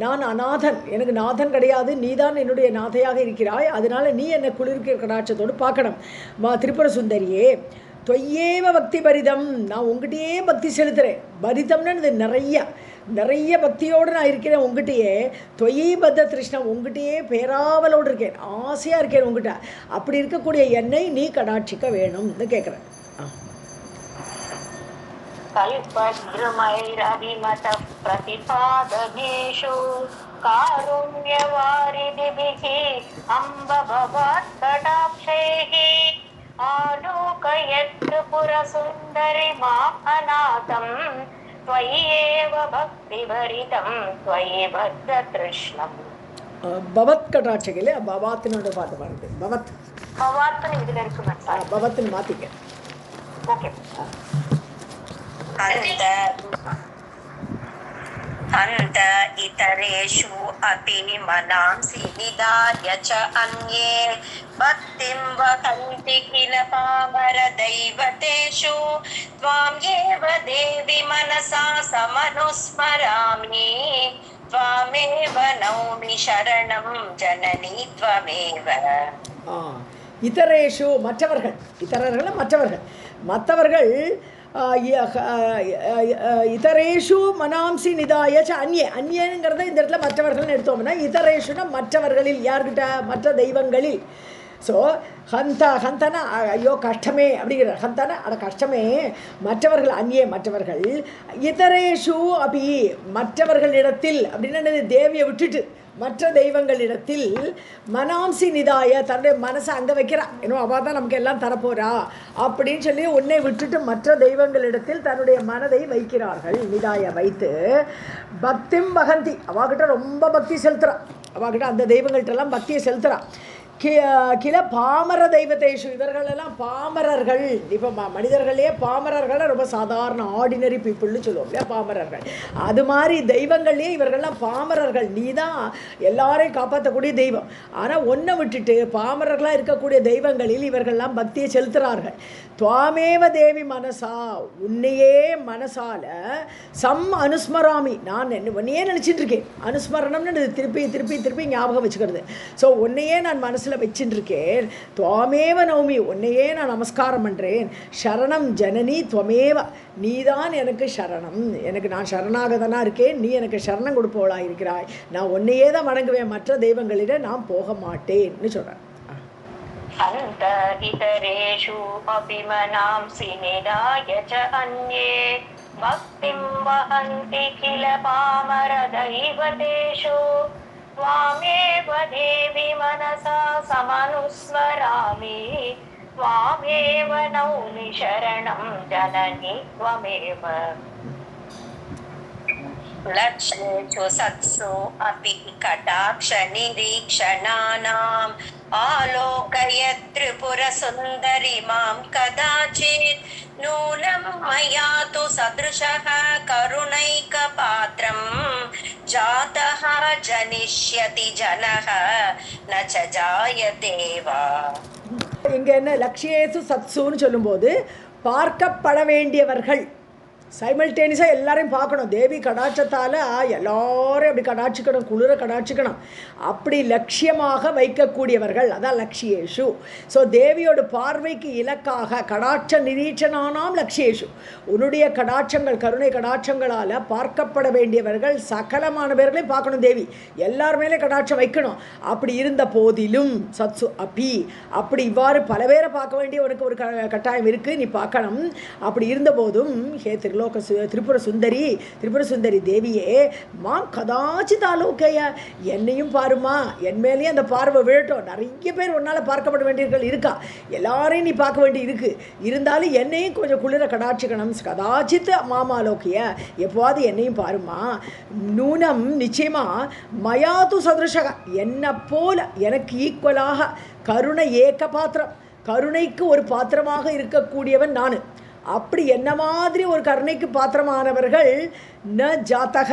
நான் அநாதன், எனக்கு நாதன் கிடையாது, நீதான் என்னுடைய நாதையாக இருக்கிறாய், அதனால நீ என்னை குளிர்விக்கிற கடாட்சத்தோடு பார்க்கணும். திரிபுர சுந்தரியே, தொய்யேவ பக்தி பரிதம், நான் உங்ககிட்டயே பக்தி செலுத்துகிறேன். பரிதம்னு இது நிறைய பக்தியோடு நான் இருக்கிறேன் உங்ககிட்டயே. தொய்யை பத்த திருஷ்ணம், உங்ககிட்டயே பேராவலோடு இருக்கேன், ஆசையாக இருக்கேன் உங்ககிட்ட. அப்படி இருக்கக்கூடிய என்னை நீ கடாட்சிக்க வேணும்னு கேட்குறேன். कल्पद्रुमैरभिमत प्रतिपादनेषु कारुण्यवारिधिभिः अम्ब भवत्कटाक्षैः आलोकयत् त्रिपुरसुन्दरि माम् अनाथं त्वय्येव भक्तिभरितं त्वयि बद्धतृष्णम्. பவத் கடாட்சைகளே, பவாத்தினோட பாட்டு பாருது. பவாத்னு இதுல இருக்கு மேம். பவத்னு மாத்திக்க. ஓகே. हन्त इतरेषु अपि मनांसि निधाय च अन्ये भक्तिं वहन्ति किल पामरदैवतेषु त्वां एव देवि मनसा समनुस्मरामि त्वामेव नौमि शरणं जननी त्वमेव. இதரேஷு மற்றவர்கள் இதரேஷு மனாம்சி நிதாயச்ச அந்நியங்கிறத இந்த இடத்துல மற்றவர்கள்னு எடுத்தோம்னா, இதரேஷுனா மற்றவர்களில், யார்கிட்ட? மற்ற தெய்வங்களில். ஸோ ஹந்தனா ஐயோ கஷ்டமே அப்படிங்கிற ஹந்தனா அட கஷ்டமே மற்றவர்கள் அந்நியே மற்றவர்கள் இதரேஷு அப்படி மற்றவர்களிடத்தில் அப்படின்னு தேவியை விட்டுட்டு மற்ற தெய்வங்களிடத்தில் மனாம்சி நிதாய தன்னுடைய மனசை அங்கே வைக்கிறா இன்னும் அவள் தான் நமக்கு எல்லாம் தரப்போறா அப்படின்னு சொல்லி உன்னை விட்டுட்டு மற்ற தெய்வங்களிடத்தில் தன்னுடைய மனதை வைக்கிறார்கள். நிதாய வைத்து பக்திம் வகந்தி அவகிட்ட ரொம்ப பக்தி செலுத்துகிறான். அவகிட்ட அந்த தெய்வங்கள்ட்டெல்லாம் பக்தியை செலுத்துகிறான். கில பாமர தெய்வத்தேஷு இவர்களெல்லாம் பாமரர்கள். இப்போ மனிதர்களே பாமரர்களை ரொம்ப சாதாரண ஆர்டினரி பீப்புள்னு சொல்லுவோம் இல்லையா பாமரர்கள். அது மாதிரி தெய்வங்கள்லேயே இவர்கள்லாம் பாமரர்கள். நீ தான் எல்லாரையும் காப்பாற்றக்கூடிய தெய்வம். ஆனால் ஒன்றை விட்டுட்டு பாமரர்களாக இருக்கக்கூடிய தெய்வங்களில் இவர்கள்லாம் பக்தியை செலுத்துகிறார்கள். துவாமேவ தேவி மனசா உன்னையே மனசால அனுஸ்மராமி நான் உன்னையே நினச்சிட்டு இருக்கேன். அனுஸ்மரணம்னு திருப்பி திருப்பி திருப்பி ஞாபகம் வச்சுக்கிறது. ஸோ உன்னையே நான் மனசில் வச்சுட்டு இருக்கேன். துவாமேவ நவமி உன்னையே நான் நமஸ்காரம் பண்ணுறேன். சரணம் ஜனனி துவமேவ நீதான் எனக்கு சரணம். எனக்கு நான் சரணாகதனாக இருக்கேன். நீ எனக்கு சரணம் கொடுப்பவளாக இருக்கிறாய். நான் உன்னையே தான் வணங்குவேன். மற்ற தெய்வங்களிடம் நான் போக மாட்டேன்னு சொல்கிறேன். अन्त इतरेषु अपि मनांसि निधाय च अन्ये भक्तिं वहन्ति किल पामरदैवतेषु त्वामेव देवि मनसा समनुस्मरामि त्वामेव नौमि शरणं जननि त्वमेव लक्ष्मीषु सत्सु अपि कटाक्ष निरीक्षणानाम् आलोकयत् त्रिपुरसुन्दरि मां कदाचित् नूनं मया तु सदृशः करुणैकपात्रं जातः जनिष्यति जनः न च जायते वा. இங்க என்ன லக்ஷ்யேசு சத்சுன்னு சொல்லும்போது பார்க்கப்பட வேண்டியவர்கள் சைமல்டேனியஸாக எல்லாரையும் பார்க்கணும். தேவி கடாட்சத்தால் எல்லாரையும் அப்படி கடாட்சிக்கணும், குளிர கடாட்சிக்கணும். அப்படி லட்சியமாக வைக்கக்கூடியவர்கள் அதான் லக்ஷியேஷு. ஸோ தேவியோட பார்வைக்கு இலக்காக கடாட்ச நிரீட்சனானாம் லக்ஷியேஷு உன்னுடைய கடாட்சங்கள் கருணை கடாட்சங்களால் பார்க்கப்பட வேண்டியவர்கள் சகலமான பேர்களையும் பார்க்கணும். தேவி எல்லாருமேலே கடாட்சம் வைக்கணும். அப்படி இருந்த போதிலும் சத்சு அப்பி அப்படி இவ்வாறு பல பேரை பார்க்க வேண்டிய உனக்கு ஒரு கட்டாயம் இருக்குது, நீ பார்க்கணும். அப்படி இருந்த போதும் ஹே திரிபுர சுந்தரி தேவியே மாம் கதாச்சித் ஆலோக்கைய என்னையும் பாருமா, என் மேலேயும் அந்த பார்வை விழட்டும். நிறைய பேர் உன்னால் பார்க்கப்பட வேண்டியவர்கள் இருக்கா, எல்லாரையும் நீ பார்க்க வேண்டி இருக்கு. இருந்தாலும் என்னையும் கொஞ்சம் குளிர கடாட்சிக்கணும். கதாச்சித் மாமாலோக்கிய எப்போது என்னையும் பாருமா. நூனம் நிச்சயமா மயாது சதுருஷக என்னை போல எனக்கு ஈக்குவலாக கருணை ஏக்க பாத்திரம் கருணைக்கு ஒரு பாத்திரமாக இருக்கக்கூடியவன் நான். அப்படி என்ன மாதிரி ஒரு கருணைக்கு பாத்திரமானவர்கள் ந ஜாத்தக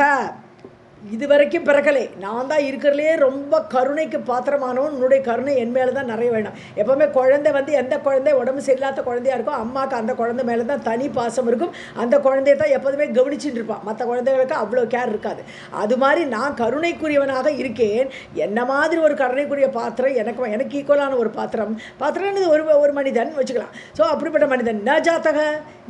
இதுவரைக்கும் பிறக்கலை. நான் தான் இருக்கிறதுலே ரொம்ப கருணைக்கு பாத்திரமானவன். உன்னுடைய கருணை என் மேலே தான் நிறைய வேணும். எப்போவுமே குழந்தை எந்த குழந்தை உடம்பு சரியில்லாத குழந்தையாக இருக்கும், அம்மாவுக்கு அந்த குழந்தை மேலே தான் தனி பாசம் இருக்கும். அந்த குழந்தைய தான் எப்போதுமே கவனிச்சுட்டு இருப்பான். மற்ற குழந்தைகளுக்கு அவ்வளோ கேர் இருக்காது. அது மாதிரி நான் கருணைக்குரியவனாக இருக்கேன். என்ன மாதிரி ஒரு கருணைக்குரிய பாத்திரம் எனக்கு ஈக்குவலான ஒரு பாத்திரம்னு ஒரு மனிதன் வச்சுக்கலாம். ஸோ அப்படிப்பட்ட மனிதன் ந ஜாத்தக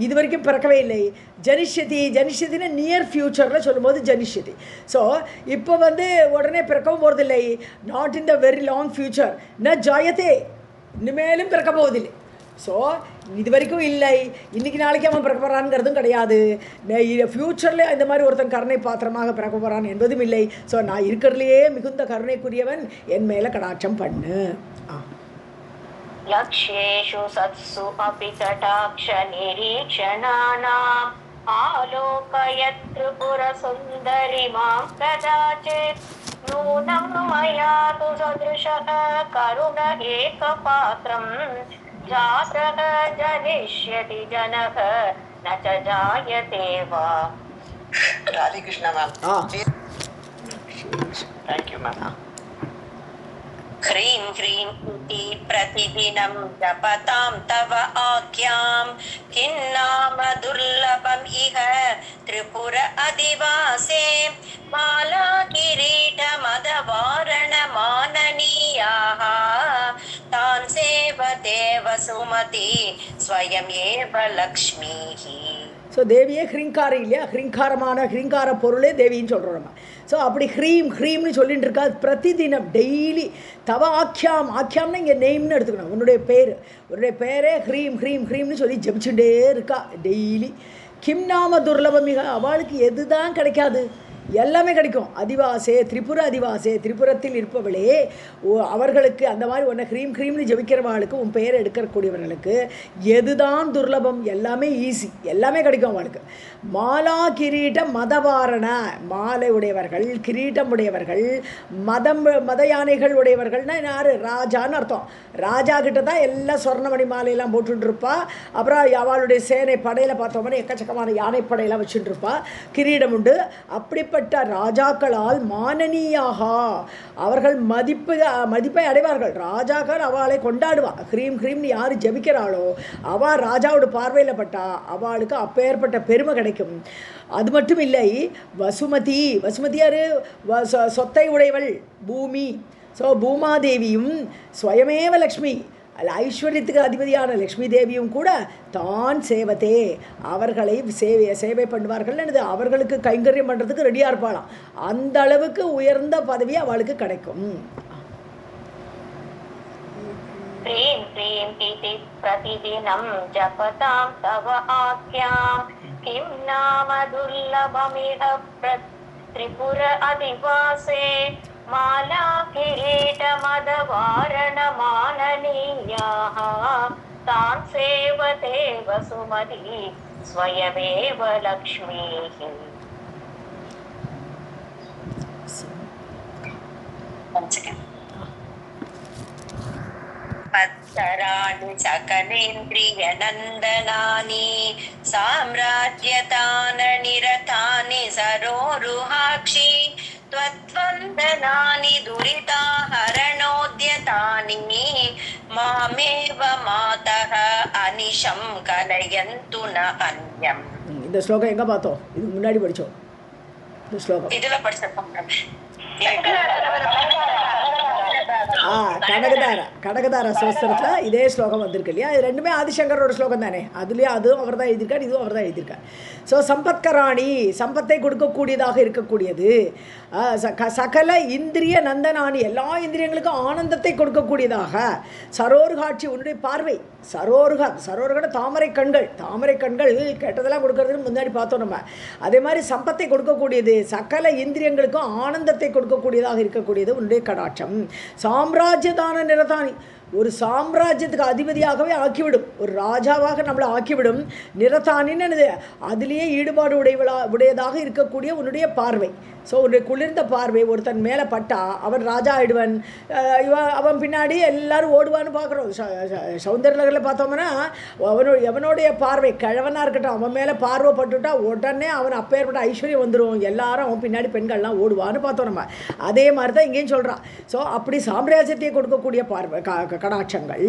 இது வரைக்கும் பிறக்கவே இல்லை. ஜனிஷதின்னு நியர் ஃபியூச்சரில் சொல்லும்போது ஜனிஷதி. ஸோ இப்போ உடனே பிறக்கவும் போகிறதில்லை. Not in the very long future ந ஜாயத்தே இனிமேலும் பிறக்க போவதில்லை. ஸோ இது வரைக்கும் இல்லை, இன்றைக்கி நாளைக்கு அவன் பிறக்க போகிறான்ங்கிறதும் கிடையாது. ஃப்யூச்சரில் இந்த மாதிரி ஒருத்தன் கருணை பாத்திரமாக பிறக்க போகிறான் என்பதும் இல்லை. ஸோ நான் இருக்கிறதுலையே மிகுந்த கருணைக்குரியவன், என் மேலே கடாட்சம் பண்ணு. லக்ஷ்யேஷு சத்சு அபி கடாக்ஷ நிரீக்ஷணானாம் ஆலோகயத் திரிபுரசுந்தரி மாம் கதாசித் நூனம் மயா து சத்ருஷக கருண ஏகபாத்ரம் ஜாதக ஜனிஷ்யதி ஜனக ந ச ஜாயதே வா. Radhe Krishna ma'am. Thank you ma'am. ह्रीं ह्रीं इति प्रतिदिनं जपतां तव आख्यां किन्नाम दुर्लभम् इह त्रिपुर अधिवासे माला किरीटमदवारणमाननीयाः तान् सेवते वसुमती स्वयम् एव लक्ष्मीः. ஸோ தேவியே ஹ்ரீங்காரம் இல்லையா, ஹ்ரீங்கார பொருளே தேவின்னு சொல்கிறோம் நம்ம. ஸோ அப்படி ஹ்ரீம்னு சொல்லிட்டு இருக்கா பிரதிதினம் டெய்லி தவ ஆக்கியாம்னா இங்கே நெய்ம்னு எடுத்துக்கணும். உன்னுடைய பேரே ஹ்ரீம்னு சொல்லி ஜபிச்சுட்டே இருக்கா டெய்லி. கிம் நாம துர்லபமிக, அவளுக்கு எது தான் கிடைக்காது, எல்லாமே கிடைக்கும். அதிவாசே திரிபுரத்தில் இருப்பவளே, அவர்களுக்கு அந்த மாதிரி உன்னை ஹ்ரீம்னு ஜபிக்கிறவர்களுக்கு, உன் பெயரை எடுக்கக்கூடியவர்களுக்கு எதுதான் துர்லபம், எல்லாமே ஈஸி, எல்லாமே கிடைக்கும் அவளுக்கு. மாலா கிரீட மதவாரண, மாலை உடையவர்கள், கிரீட்டம் உடையவர்கள், மத யானைகள் உடையவர்கள்னா யார், ராஜான்னு அர்த்தம். ராஜா கிட்ட தான் எல்லாம் சொர்ணமணி மாலையெல்லாம் போட்டுருப்பா. அப்புறம் அவளுடைய சேனை படையில் பார்த்தோம்னா எக்கச்சக்கமான யானைப்படையெல்லாம் வச்சுட்டு இருப்பா, கிரீடம் உண்டு. அப்படிப்பட்ட ராஜாக்களால் மானனீயாக, அவர்கள் மதிப்பை அடைவார்கள். ராஜாக்கள் அவளை கொண்டாடுவா. ஹ்ரீம்னு யார் ஜபிக்கிறாளோ அவள் ராஜாவோட பார்வையில் பட்டா அவளுக்கு அப்பேற்பட்ட பெருமை கிடைக்கும். அது மட்டும் இல்லை, வசுமதி யாரு, சொத்தை உடையவள் பூமி. ஸோ பூமாதேவியும் ஸ்வயமேவ லக்ஷ்மி, ஐஸ்வர்யத்துக்கு அதிபதியான லக்ஷ்மி தேவியும் கூட தான் சேவத்தே, அவர்களை சேவை பண்ணுவார்கள். அவர்களுக்கு கைங்கரியம் பண்ணுறதுக்கு ரெடியாக இருப்பாளாம். அந்த அளவுக்கு உயர்ந்த பதவி அவளுக்கு கிடைக்கும். பிரதிதினம் ஜபதாம் தவ ஆக்யாம் கிம் நாம துர்லபமிஹ திரிபுர அதிவாசே மாலா கிரீட மதவாரண மானனீயாஹ தான் சேவதே வசுமதி ஸ்வயமேவ லக்ஷ்மீஹி. பத்தராணி சகலேந்திரிய நந்தனானி சாம்ராஜ்யதான நிரதானி சரோருஹாக்ஷி त्वद्वन्दनानि दुरिताहरणोद्यतानि मामेव मातः अनिशं कलयन्तु न अन्यम्. இந்த ஸ்லோகம் எங்க பார்த்தோம்? இதுக்கு முன்னாடி படிச்சோம். இந்த ஸ்லோகம் இதுல படிச்சிருக்கோம். கடகதார ஸ்தோத்திரத்தில் இதே ஸ்லோகம் வந்திருக்கு இல்லையா? இது ரெண்டுமே ஆதிசங்கரோட ஸ்லோகம் தானே. அதுலேயும் அதுவும் அவர் தான் எழுதியிருக்கார், இதுவும் அவர் தான் எழுதியிருக்கார். ஸோ சம்பத்கராணி, சம்பத்தை கொடுக்கக்கூடியதாக இருக்கக்கூடியது. சகல இந்திரிய நந்தனானி, எல்லா இந்திரியங்களுக்கும் ஆனந்தத்தை கொடுக்கக்கூடியதாக. சரோருகாட்சி, உன்னுடைய பார்வை. சரோருகன தாமரை கண்கள் கெட்டதெல்லாம் கொடுக்கறதுன்னு முன்னாடி பார்த்தோம் நம்ம. அதே மாதிரி சம்பத்தை கொடுக்கக்கூடியது, சகல இந்திரியங்களுக்கும் ஆனந்தத்தை கொடுக்கக்கூடியதாக இருக்கக்கூடியது உன்னுடைய கடாட்சம். சாம்ராஜ்யதான நிரதானி, ஒரு சாம்ராஜ்யத்துக்கு அதிபதியாகவே ஆக்கிவிடும், ஒரு ராஜாவாக நம்மளை ஆக்கிவிடும். நிரதானின்னு அதுலேயே ஈடுபாடு உடையதாக இருக்கக்கூடிய உன்னுடைய பார்வை. ஸோ உன்னுடைய குளிர்ந்த பார்வை ஒருத்தன் மேலே பட்டா அவன் ராஜா ஆயிடுவன். அவன் பின்னாடி எல்லாரும் ஓடுவான்னு பார்க்குறோம். சௌந்தர்யநகரில் பார்த்தோம்னா எவனுடைய பார்வை கிழவனாக இருக்கட்டும், அவன் மேலே பார்வை பட்டுட்டா உடனே அவன் அப்பேற்பட்ட ஐஸ்வர்யம் வந்துடும், எல்லாரும் அவன் பின்னாடி பெண்கள்லாம் ஓடுவான்னு பார்த்தோம் நம்ம. அதே மாதிரி தான் இங்கேயும் சொல்கிறான். ஸோ அப்படி சாம்ராஜ்யத்தை கொடுக்கக்கூடிய பார்வை கடாட்சங்கள்.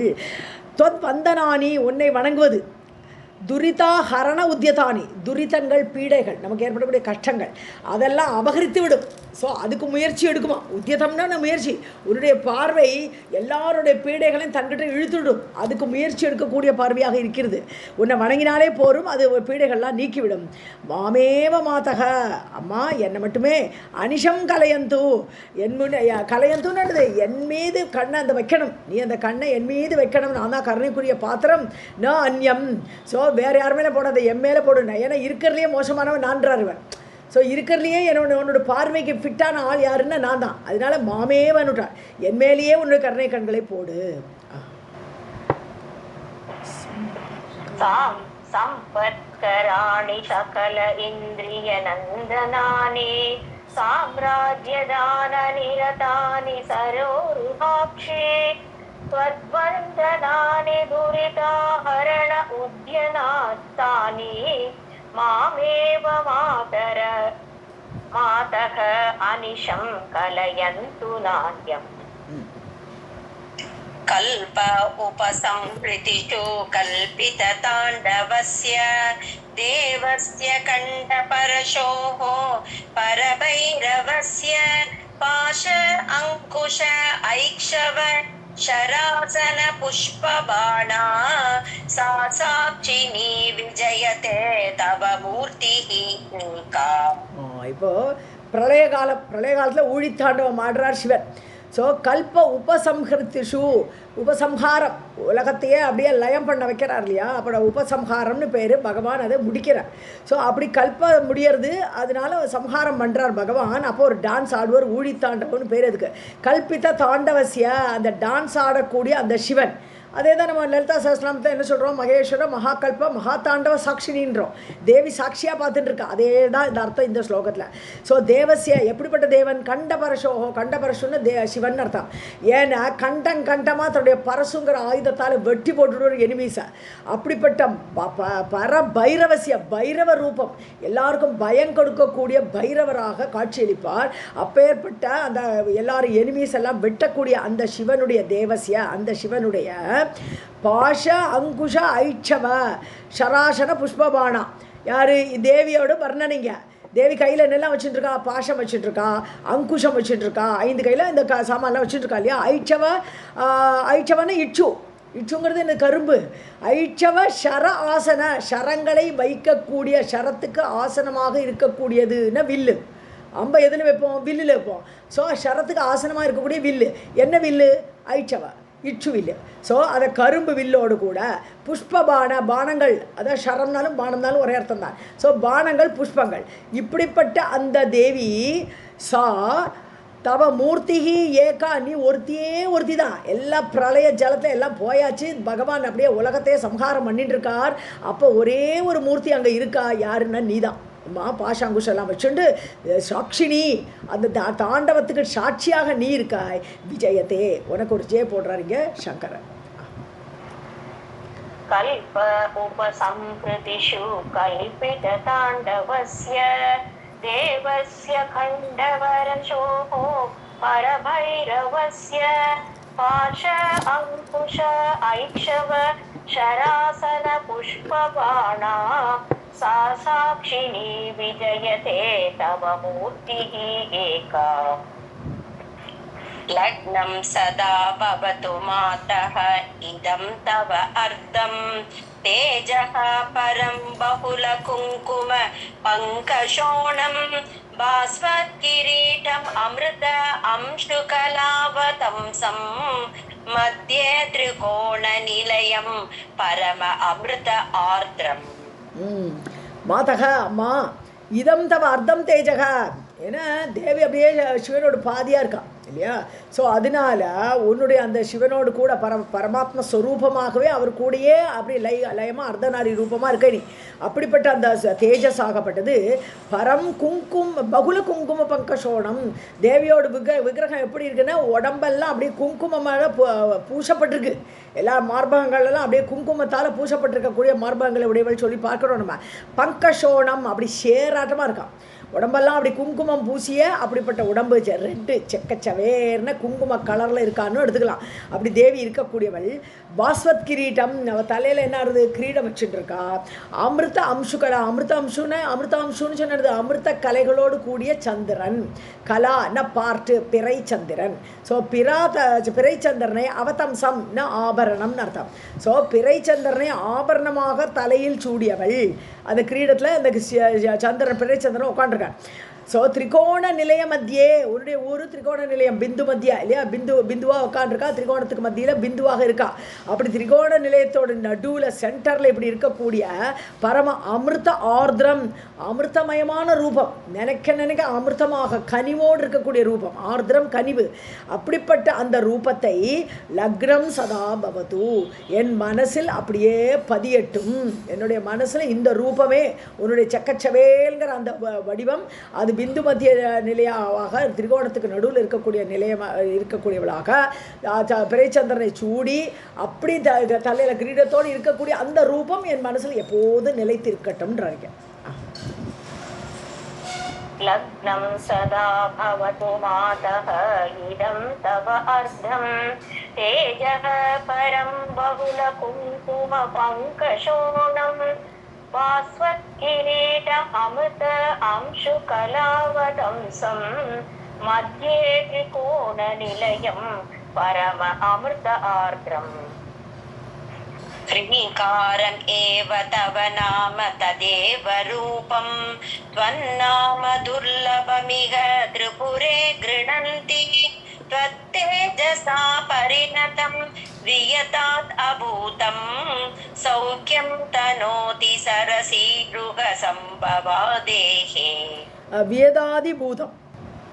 தொத்வந்தனானி, உன்னை வணங்குவது. துரிதா ஹரண உத்தியதானி, துரிதங்கள் பீடைகள், நமக்கு ஏற்படக்கூடிய கஷ்டங்கள் அதெல்லாம் அபகரித்து விடும். ஸோ அதுக்கு முயற்சி எடுக்குமா? உத்தியதம்னா முயற்சி. உன்னுடைய பார்வை எல்லாருடைய பீடைகளையும் தன்கிட்ட இழுத்துடும். அதுக்கு முயற்சி எடுக்கக்கூடிய பார்வையாக இருக்கிறது. உன்னை வணங்கினாலே போரும், அது பீடைகள்லாம் நீக்கிவிடும். மாமேவ மாதக, அம்மா என்னை மட்டுமே. அனிஷம் கலையந்து, கலையந்துன்னு என் மீது கண்ணை அந்த வைக்கணும். நீ அந்த கண்ணை என் மீது வைக்கணும். நான் தான் கருணைக்குரிய பாத்திரம், ந அந்யம். ஸோ வேறு யார் மேலே போடாத, என் மேலே போடுன. ஏன்னா இருக்கிறதுலையே மோசமானவன் நான்றாருவன். ஸோ இருக்கிறதுலையே உன்னோட பார்வைக்கு ஃபிட்டான ஆள் யாருன்னா நான் தான். அதனால மாமேவனுட்டான், என் மேலேயே உன்னுடைய கருணை கண்களை போடு. சம்பத்கராணி சகல இந்திரிய நந்தனானி சாம்ராஜ்யதான நிரதானி சரோருஹாக்ஷி त्वद्वन्दनानि दुरिताहरण उद्यनात्तानि मामेव मातः अनिशं कलयन्तु नान्यम्. कल्प उपसंहृतिषु कल्पितताण्डवस्य देवस्य कण्ठपरशोः परभैरवस्य पाश अङ्कुश ऐक्षव शरासन पुष्पबाणा सा साक्षिणी विजयते तव मूर्तिः एका. இப்போ பிரளய காலத்தில் ஊழித்தாண்டவம் ஆடுறார் சிவன். ஸோ கல்ப உபசம்ஹரிஷு, உபசம்ஹாரம், உலகத்தையே அப்படியே லயம் பண்ண வைக்கிறார் இல்லையா, அப்போ உபசம்ஹாரம்னு பேர். பகவான் அதை முடிக்கிறார். ஸோ அப்படி கல்ப முடியறது, அதனால சம்ஹாரம் பண்ணுறார் பகவான். அப்போ ஒரு டான்ஸ் ஆடுவார், ஊழித்தாண்டவம்னு பேர். அதுக்கு கல்பித்த தாண்டவசிய, அந்த டான்ஸ் ஆடக்கூடிய அந்த சிவன். அதே தான் நம்ம லலிதா சஹஸ்ரநாமத்தை என்ன சொல்கிறோம், மகேஸ்வர மகாகல்ப மகாதாண்டவ சாட்சினின்றோம். தேவி சாட்சியாக பார்த்துட்டு இருக்கா. அதே தான் இந்த அர்த்தம் இந்த ஸ்லோகத்தில். ஸோ தேவசிய, எப்படிப்பட்ட தேவன், கண்டபரசோஹோ, கண்டபரசுன்னு சிவன் அர்த்தம். ஏன்னா கண்டமாக தன்னுடைய பரசுங்கிற ஆயுதத்தால் வெட்டி போட்டுடுற எனிமீஸை. அப்படிப்பட்ட பரபைரவசிய, பைரவ ரூபம், எல்லாருக்கும் பயம் கொடுக்கக்கூடிய பைரவராக காட்சியளிப்பார். அப்பேற்பட்ட அந்த எல்லாரும் எனிமீஸ் எல்லாம் வெட்டக்கூடிய அந்த சிவனுடைய தேவசிய, அந்த சிவனுடைய பாஷ அங்குஷ ஐட்சவ ஷராசன புஷ்பபானா. யார் தேவியோட வர்ணனைங்க. தேவி கையில் என்னெல்லாம் வச்சுட்டுருக்கா, பாஷம் வச்சுட்டுருக்கா, அங்குஷம் வச்சுட்டுருக்கா, 5 கையில் இந்த சாமான்லாம் வச்சுட்டுருக்கா இல்லையா. ஐட்சவன்னு இச்சுங்கிறது இந்த கரும்பு. ஐட்சவ ஷர ஆசன, ஷரங்களை வைக்கக்கூடிய, ஷரத்துக்கு ஆசனமாக இருக்கக்கூடியதுன்னா வில்லு. அம்பை எதில் வைப்போம், வில்லில் வைப்போம். ஸோ ஷரத்துக்கு ஆசனமாக இருக்கக்கூடிய வில்லு என்ன வில்லு, ஐட்சவ இச்சு வில்லு. ஸோ அதை கரும்பு வில்லோடு கூட புஷ்பபான, பானங்கள், அதாவது ஷரம்னாலும் பானம்னாலும் ஒரே அர்த்தம் தான். ஸோ பானங்கள், புஷ்பங்கள். இப்படிப்பட்ட அந்த தேவி சா தவ மூர்த்திகி ஏகா, நீ ஒருத்தி தான். எல்லா பிரளய ஜலத்தில் எல்லாம் போயாச்சு, பகவான் அப்படியே உலகத்தையே சம்ஹாரம் பண்ணிட்டு இருக்கார். அப்போ ஒரே ஒரு மூர்த்தி அங்கே இருக்கா, யாருன்னா நீ தான். பாஷாங்குஷெல்லாம் வச்சுண்டு சாட்சினி, அந்த தாண்டவத்துக்கு சாட்சியாக நீ இருக்காய். விஜயத்தே, உனக்கு ஒரு ஜெய போடுறாருங்க சங்கரன். கல்ப உபசம்ஹிருதிஷு கல்பித தாண்டவஸ்ய தேவஸ்ய கண்டவரசோஹோ பரபைரவஸ்ய பாஷ அங்குஷ ஐக்ஷவ ஷராசன புஷ்பபாணா सा साक्षिणी विजयते तव मूर्तिः एका. लग्नं सदा भवतु मातः इदं तव अर्धं तेजः परं बहुलकुङ्कुम पङ्कशोणं भास्वत्किरीटम् अमृत अंशुकलावतंसं मध्ये त्रिकोणनिलयं परम अमृत आर्द्रम्. மாதக, அம்மா, இதம் தவ அர்த்தம் தேஜக. ஏன்னா தேவி அப்படியே சிவனோட பாதியாக இருக்கா இல்லையா. ஸோ அதனால உன்னுடைய அந்த சிவனோடு கூட பரமாத்ம ஸ்வரூபமாகவே அவர் கூடயே அப்படி லயமாக அர்த்தநாரி ரூபமாக இருக்க நீ. அப்படிப்பட்ட அந்த தேஜஸ் ஆகப்பட்டது பரம் பகுல குங்கும பங்கசோணம். தேவியோட விக்கிரகம் எப்படி இருக்குன்னா, உடம்பெல்லாம் அப்படியே குங்குமமாக பூசப்பட்டிருக்கு. எல்லா மார்பகங்கள்லாம் அப்படியே குங்குமத்தால் பூசப்பட்டிருக்கக்கூடிய மார்பகங்களை உடையவள் சொல்லி பார்க்குறோம் நம்ம. பங்கசோணம் அப்படி சேராட்டமாக இருக்கான். உடம்பெல்லாம் அப்படி குங்குமம் பூசிய அப்படிப்பட்ட உடம்பு, ரெட்டு செக்கச்சவேர்னு குங்கும கலரில் இருக்கான்னு எடுத்துக்கலாம். அப்படி தேவி இருக்கக்கூடியவள். பாஸ்வத் கிரீட்டம், அவள் தலையில் என்ன ஆகுது, கிரீடம் வச்சுட்டு இருக்கா. அமிர்த அம்சுகலா, அமிர்த அம்சுன்னு சொன்னது அமிர்த கலைகளோடு கூடிய சந்திரன். கலான்னா பார்ட்டு, பிறை சந்திரன். ஸோ பிறை சந்திரனை அவதம்சம்னா ஆபரணம்னு அர்த்தம். ஸோ பிறை சந்திரனை ஆபரணமாக தலையில் சூடியவள். அந்த கிரீடத்தில் அந்த சந்திரன், பிறை சந்திரன் உட்காந்துருக்கான். ஸோ திரிகோண நிலைய மத்தியே, உன்னுடைய ஊர் திரிகோண நிலையம், பிந்து மத்தியா இல்லையா, பிந்துவாக உட்காந்துருக்கா. திரிகோணத்துக்கு மத்தியில் பிந்துவாக இருக்கா. அப்படி திரிகோண நிலையத்தோட நடுவில் சென்டரில் இப்படி இருக்கக்கூடிய பரம அமிர்த ஆர்திரம், அமிர்தமயமான ரூபம், நினைக்க அமிர்தமாக கனிவோடு இருக்கக்கூடிய ரூபம், ஆர்திரம் கனிவு. அப்படிப்பட்ட அந்த ரூபத்தை லக்னம் சதா பவது, என் மனசில் அப்படியே பதியட்டும். என்னுடைய மனசில் இந்த ரூபமே, உன்னுடைய செக்கச்சவேல்கிற அந்த வடிவம், அது பிந்து மத்திய நிலையாக திரிகோணத்துக்கு நடுவில் இருக்கக்கூடியவளாக பிறைச்சந்திரனை சூடி அப்படி தலையில் கிரீடத்தோடு இருக்கக்கூடிய அந்த ரூபம் என் மனசில் எப்போது நிலைத்திருக்கட்டும்ன்றாங்க. லக்னம் சதா பவது மாதः இதம் தவ அர்த்தம் தேஜः பரம் பகுல குங்கும பங்கசோணம் பாஸ்வத்கிரீடம் அமிர்த அம்சுகலாவதம்சம் மத்தியே திரிகோண நிலையம் परम अमृत आर्द्रम् ह्रीङ्कारम् एव तव नाम तदेव रूपं त्वन्नाम दुर्लभमिह त्रिपुरे गृह्णन्ति त्वत्तेजसा परिणतं वियतात् अभूतं सौख्यं तनोति सरसीरुह सम्भवादेः வேதாதி பூதம்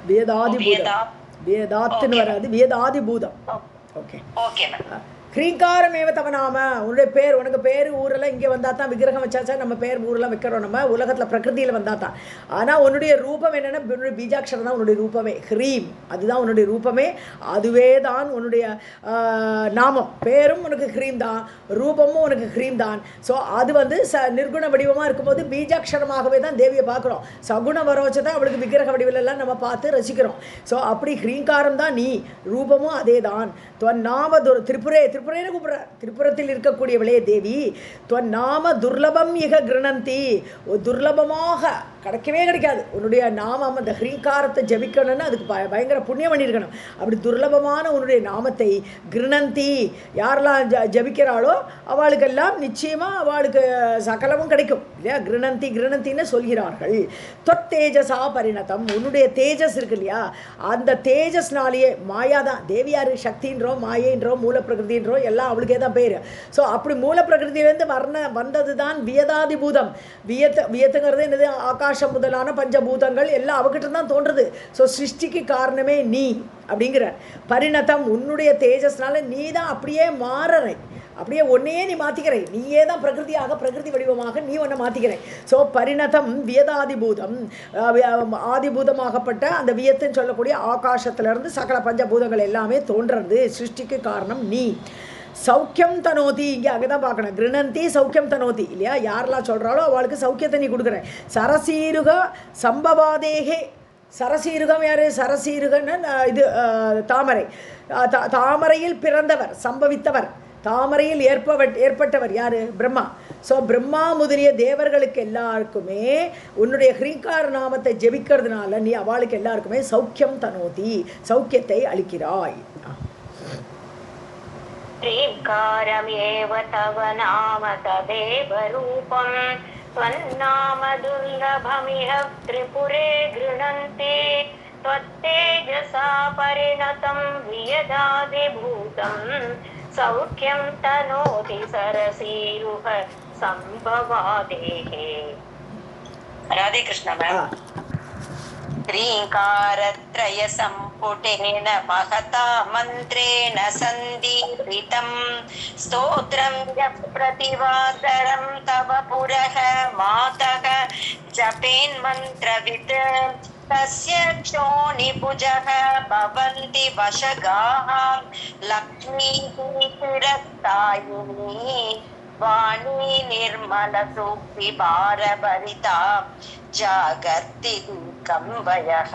வேதாதி பூதம் வேதாத்துன்னு வராது வேதாதி பூதம் ஓகே ஓகே மேம் கிரீங்காரமேவ தவ நாம உன்னுடைய பேர் உனக்கு பேர் ஊரெல்லாம் இங்கே வந்தால் தான் விக்கிரகம் வச்சாச்சா நம்ம பேர் ஊரெல்லாம் வைக்கிறோம் நம்ம உலகத்தில் பிரகிருதியில் வந்தால் தான் ஆனால் உன்னுடைய ரூபம் என்னென்னா உன்னுடைய பீஜாட்சரம் தான் உன்னுடைய ரூபமே ஹ்ரீம் அதுதான் உன்னுடைய ரூபமே அதுவே தான் உன்னுடைய நாமம் பேரும் உனக்கு ஹ்ரீம் தான் ரூபமும் உனக்கு ஹ்ரீம் தான் ஸோ அது வந்து நிர்குண வடிவமாக இருக்கும்போது பீஜாட்சரமாகவே தான் தேவியை பார்க்குறோம் சகுண வர வச்சு தான் அவளுக்கு விக்கிரக வடிவிலெல்லாம் நம்ம பார்த்து ரசிக்கிறோம் ஸோ அப்படி ஹ்ரீங்காரம் தான் நீ ரூபமும் அதே தான் துவன் நாம திரிபுரேன்னு கூப்பிட்றார் திரிபுரத்தில் இருக்கக்கூடியவளே தேவி துவன் நாம துர்லபம் இக கிருணந்தி துர்லபமாக கிடைக்கவே கிடைக்காது உன்னுடைய நாமம் அந்த ஹ்ரீங்காரத்தை ஜபிக்கணும்னு அதுக்கு பயங்கர புண்ணியம் பண்ணியிருக்கணும் அப்படி துர்லபமான உன்னுடைய நாமத்தை கிருணந்தி யாரெல்லாம் ஜபிக்கிறாளோ அவளுக்கெல்லாம் நிச்சயமாக அவளுக்கு சகலமும் கிடைக்கும் இல்லையா கிருணந்தின்னு சொல்கிறார்கள் தொத்தேஜசா பரிணதம் உன்னுடைய தேஜஸ் இருக்கு இல்லையா அந்த தேஜஸ்னாலேயே மாயா தான் தேவியார் சக்தின்றோம் மாயேன்றோம் மூல பிரகிருதின்றோம் எல்லாம் அவளுக்கே தான் பேர் ஸோ அப்படி மூல பிரகிருதியிலேருந்து வந்தது தான் வியதாதி பூதம் வியத்துங்கிறது என்னது ஆகாசம் முதலான பஞ்சபூதங்கள் எல்லாம் அவகிட்ட தான் தோன்றுறது ஸோ சிருஷ்டிக்கு காரணமே நீ அப்படிங்கிற பரிணதம் உன்னுடைய தேஜஸ்னால நீ தான் அப்படியே மாறறை அப்படியே ஒன்னையே நீ மாற்றிக்கிறை நீயே தான் பிரகிருதி வடிவமாக நீ ஒன்றை மாற்றிக்கிறை ஸோ பரிணதம் வியதாதிபூதம் ஆதிபூதமாகப்பட்ட அந்த வியத்துன்னு சொல்லக்கூடிய ஆகாசத்திலிருந்து சகல பஞ்சபூதங்கள் எல்லாமே தோன்றுறது சிருஷ்டிக்கு காரணம் நீ சௌக்கியம் தனோதி இங்கே அங்கே தான் பார்க்கணும் கிருணந்தி சௌக்கியம் தனோதி இல்லையா யாரெல்லாம் சொல்கிறாளோ அவளுக்கு சௌக்கியத்தை நீ கொடுக்குறேன் சரசீருக சம்பவாதேகே சரசீருகம் யார் சரசீருகன்னு இது தாமரை தாமரையில் பிறந்தவர் சம்பவித்தவர் தாமரையில் ஏற்பட்டவர் யார் பிரம்மா ஸோ பிரம்மா முதலிய தேவர்களுக்கு எல்லாருக்குமே உன்னுடைய ஹ்ரீங்கார நாமத்தை ஜெபிக்கிறதுனால நீ அவளுக்கு எல்லாருக்குமே சௌக்கியம் தனோதி சௌக்கியத்தை அளிக்கிறாய் ह्रीङ्कारमेव तव नाम तदेव रूपं त्वन्नाम दुर्लभमिह त्रिपुरे गृह्णन्ति त्वत्तेजसा परिणतं वियदादिभूतं सौख्यं तनोति सरसीरुह सम्भवादेः राधे कृष्ण मैम ह्रीङ्कारत्रय सम्पुटेन महता मन्त्रेण सन्दीपितं स्तोत्रं प्रतिवादरं तव पुरः मातः जपेन्मन्त्रवित् तस्य क्षोणिभुजः भवन्ति वशगाः लक्ष्मीः चिरस्तायिनी वाणी निर्मलसूक्तिभारभरिता जागर्ति कम्बयः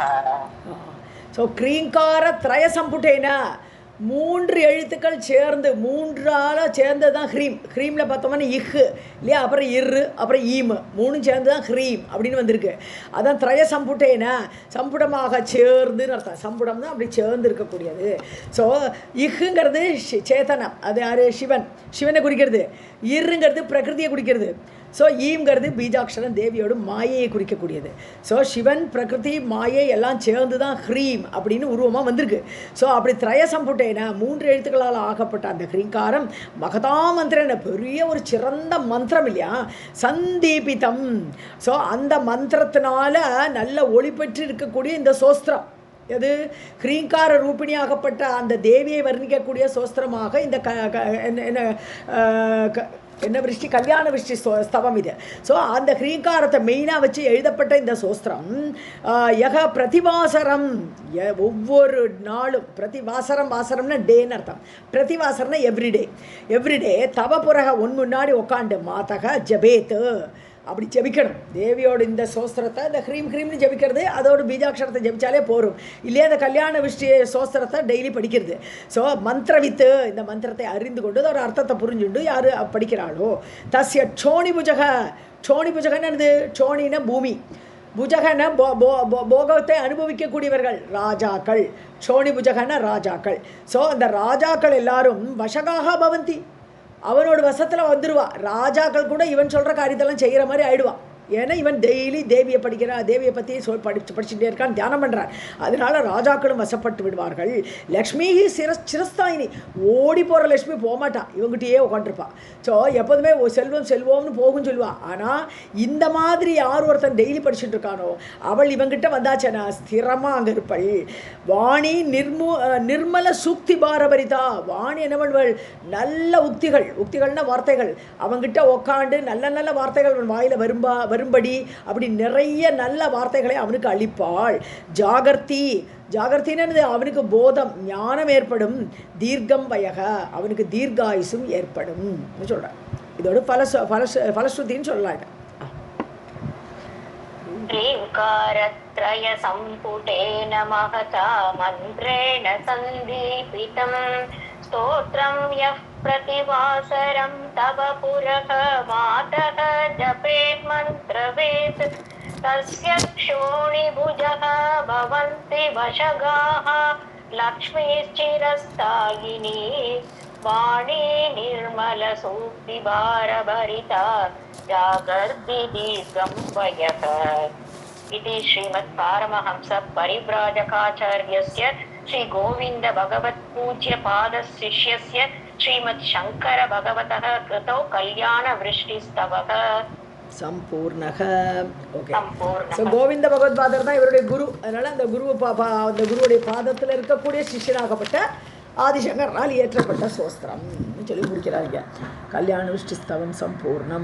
ஸோ கிரீங்கார திரய சம்புட்டேனா 3 எழுத்துக்கள் சேர்ந்து 3ஆல் சேர்ந்தது தான் ஹ்ரீமில் பார்த்தோம்னா இஹ் இல்லையா அப்புறம் இரு அப்புறம் ஈம் 3 சேர்ந்து தான் ஹ்ரீம் அப்படின்னு வந்திருக்கு அதான் திரய சம்புட்டேனா சம்புடமாக சேர்ந்துன்னு அர்த்தம் சம்புடம் தான் அப்படி சேர்ந்து இருக்கக்கூடியது ஸோ இஹுங்கிறது சேத்தனம் அது யார் சிவனை குறிக்கிறது இருங்கிறது பிரகிருதியை குறிக்கிறது ஸோ ஈம்ங்கிறது பீஜாட்சரம் தேவியோட மாயையை குறிக்கக்கூடியது ஸோ சிவன் பிரகிருதி மாயை எல்லாம் சேர்ந்து தான் ஹ்ரீம் அப்படின்னு உருவமாக வந்திருக்கு ஸோ அப்படி திரயசம்புட்டேன 3 எழுத்துக்களால் ஆகப்பட்ட அந்த ஹ்ரீங்காரம் மகதா மந்திரன பெரிய ஒரு சிறந்த மந்திரம் இல்லையா சந்தீபிதம் ஸோ அந்த மந்திரத்தினால நல்ல ஒளி பெற்று இருக்கக்கூடிய இந்த சோஸ்திரம் எது ஹ்ரீங்கார ரூபிணியாகப்பட்ட அந்த தேவியை வர்ணிக்கக்கூடிய சோஸ்திரமாக இந்த என்ன விருஷ்டி கல்யாண விருஷ்டி ஸ்தவம் இது ஸோ அந்த ஹ்ரீங்காரத்தை மெயினாக வச்சு எழுதப்பட்ட இந்த சோஸ்திரம் யக பிரதிவாசரம் ஒவ்வொரு நாளும் வாசரம்னா டேன்னு அர்த்தம் பிரதிவாசரம்னா எவ்ரிடே தவ புரக முன்னாடி உட்காண்டு மாதக ஜபேத்து அப்படி ஜபிக்கணும் தேவியோட இந்த சோஸ்திரத்தை இந்த ஹ்ரீம்னு ஜபிக்கிறது அதோட பீஜாட்சரத்தை ஜபிச்சாலே போகும் இல்லையா அந்த கல்யாண விஷ்டி சோஸ்திரத்தை டெய்லி படிக்கிறது ஸோ மந்திரவித்து இந்த மந்திரத்தை அறிந்து கொண்டு அதோட அர்த்தத்தை புரிஞ்சுண்டு யார் படிக்கிறாளோ தஸ்ய க்ஷோணிபுஜகன்னு என்னது க்ஷோணின பூமி புஜகன போகத்தை அனுபவிக்கக்கூடியவர்கள் ராஜாக்கள். சோனி புஜகன ராஜாக்கள். ஸோ அந்த ராஜாக்கள் எல்லாரும் வசகாக பவந்தி, அவனோட வசத்தில் வந்துடுவா. ராஜாக்கள் கூட இவன் சொல்கிற காரியத்தெல்லாம் செய்கிற மாதிரி ஆயிடுவான். ஏன்னா இவன் டெய்லி தேவியை படிக்கிறான், தேவியை பற்றி படிச்சுட்டே இருக்கான், தியானம் பண்ணுறான். அதனால ராஜாக்களும் வசப்பட்டு விடுவார்கள். லக்ஷ்மி சிரஸ்தாயினி, ஓடி போகிற லக்ஷ்மி போகமாட்டான், இவங்ககிட்டயே உட்காந்துருப்பான். ஸோ எப்போதுமே செல்வம் செல்வம்னு போகும் சொல்லுவாள். ஆனால் இந்த மாதிரி யார் ஒருத்தன் டெய்லி படிச்சுட்டு இருக்கானோ அவள் இவங்கிட்ட வந்தாச்சனா ஸ்திரமாக அங்கே இருப்பள். வாணி நிர்மல சூக்தி பாரபரிதா. வாணி என்ன பண்ணுவள், நல்ல உக்திகள்னா வார்த்தைகள், அவங்கிட்ட உக்காண்டு நல்ல நல்ல வார்த்தைகள் அவன் வாயில் வரும்படி அப்படி நிறைய நல்ல வார்த்தைகளை அவனுக்கு அளிப்பாள். ஜாகர்த்தின்னு அவனுக்கு போதம் ஞானம் ஏற்படும். தீர்க்கம் வயக, அவனுக்கு தீர்காயுசும் ஏற்படும் சொல்கிறான். இதோட பலஸ்ருதின்னு சொல்லலாம். ह्रीङ्कारत्रय सम्पुटेन महता मन्त्रेण सन्दीपितं स्तोत्रं यः प्रतिवासरं तव पुरः मातः जपेत् मन्त्रवेत् तस्य क्षोणिभुजः भवन्ति वशगाः लक्ष्मीश्चिरस्थायिनी वाणी निर्मलसूक्तिभारभरिता जागर्ति दीर्घं वयः. इति श्रीमत्पारमहंस परिव्राजकाचार्यस्य श्रीगोविन्द भगवत्पूज्यपादशिष्यस्य श्रीमच्छङ्कर भगवतः कृतौ कल्याणवृष्टिस्तवः சம்பூர்ணக. ஓகே. ஸோ கோவிந்த பகவத்பாதர் தான் இவருடைய குரு. அதனால் அந்த குருவுடைய பாதத்தில் இருக்கக்கூடிய சிஷ்யனாகப்பட்ட ஆதிசங்கரால் இயற்றப்பட்ட சோஸ்திரம் சொல்லி முடிக்கிறாங்க. கல்யாண விஷ்டிஸ்தவம் சம்பூர்ணம்.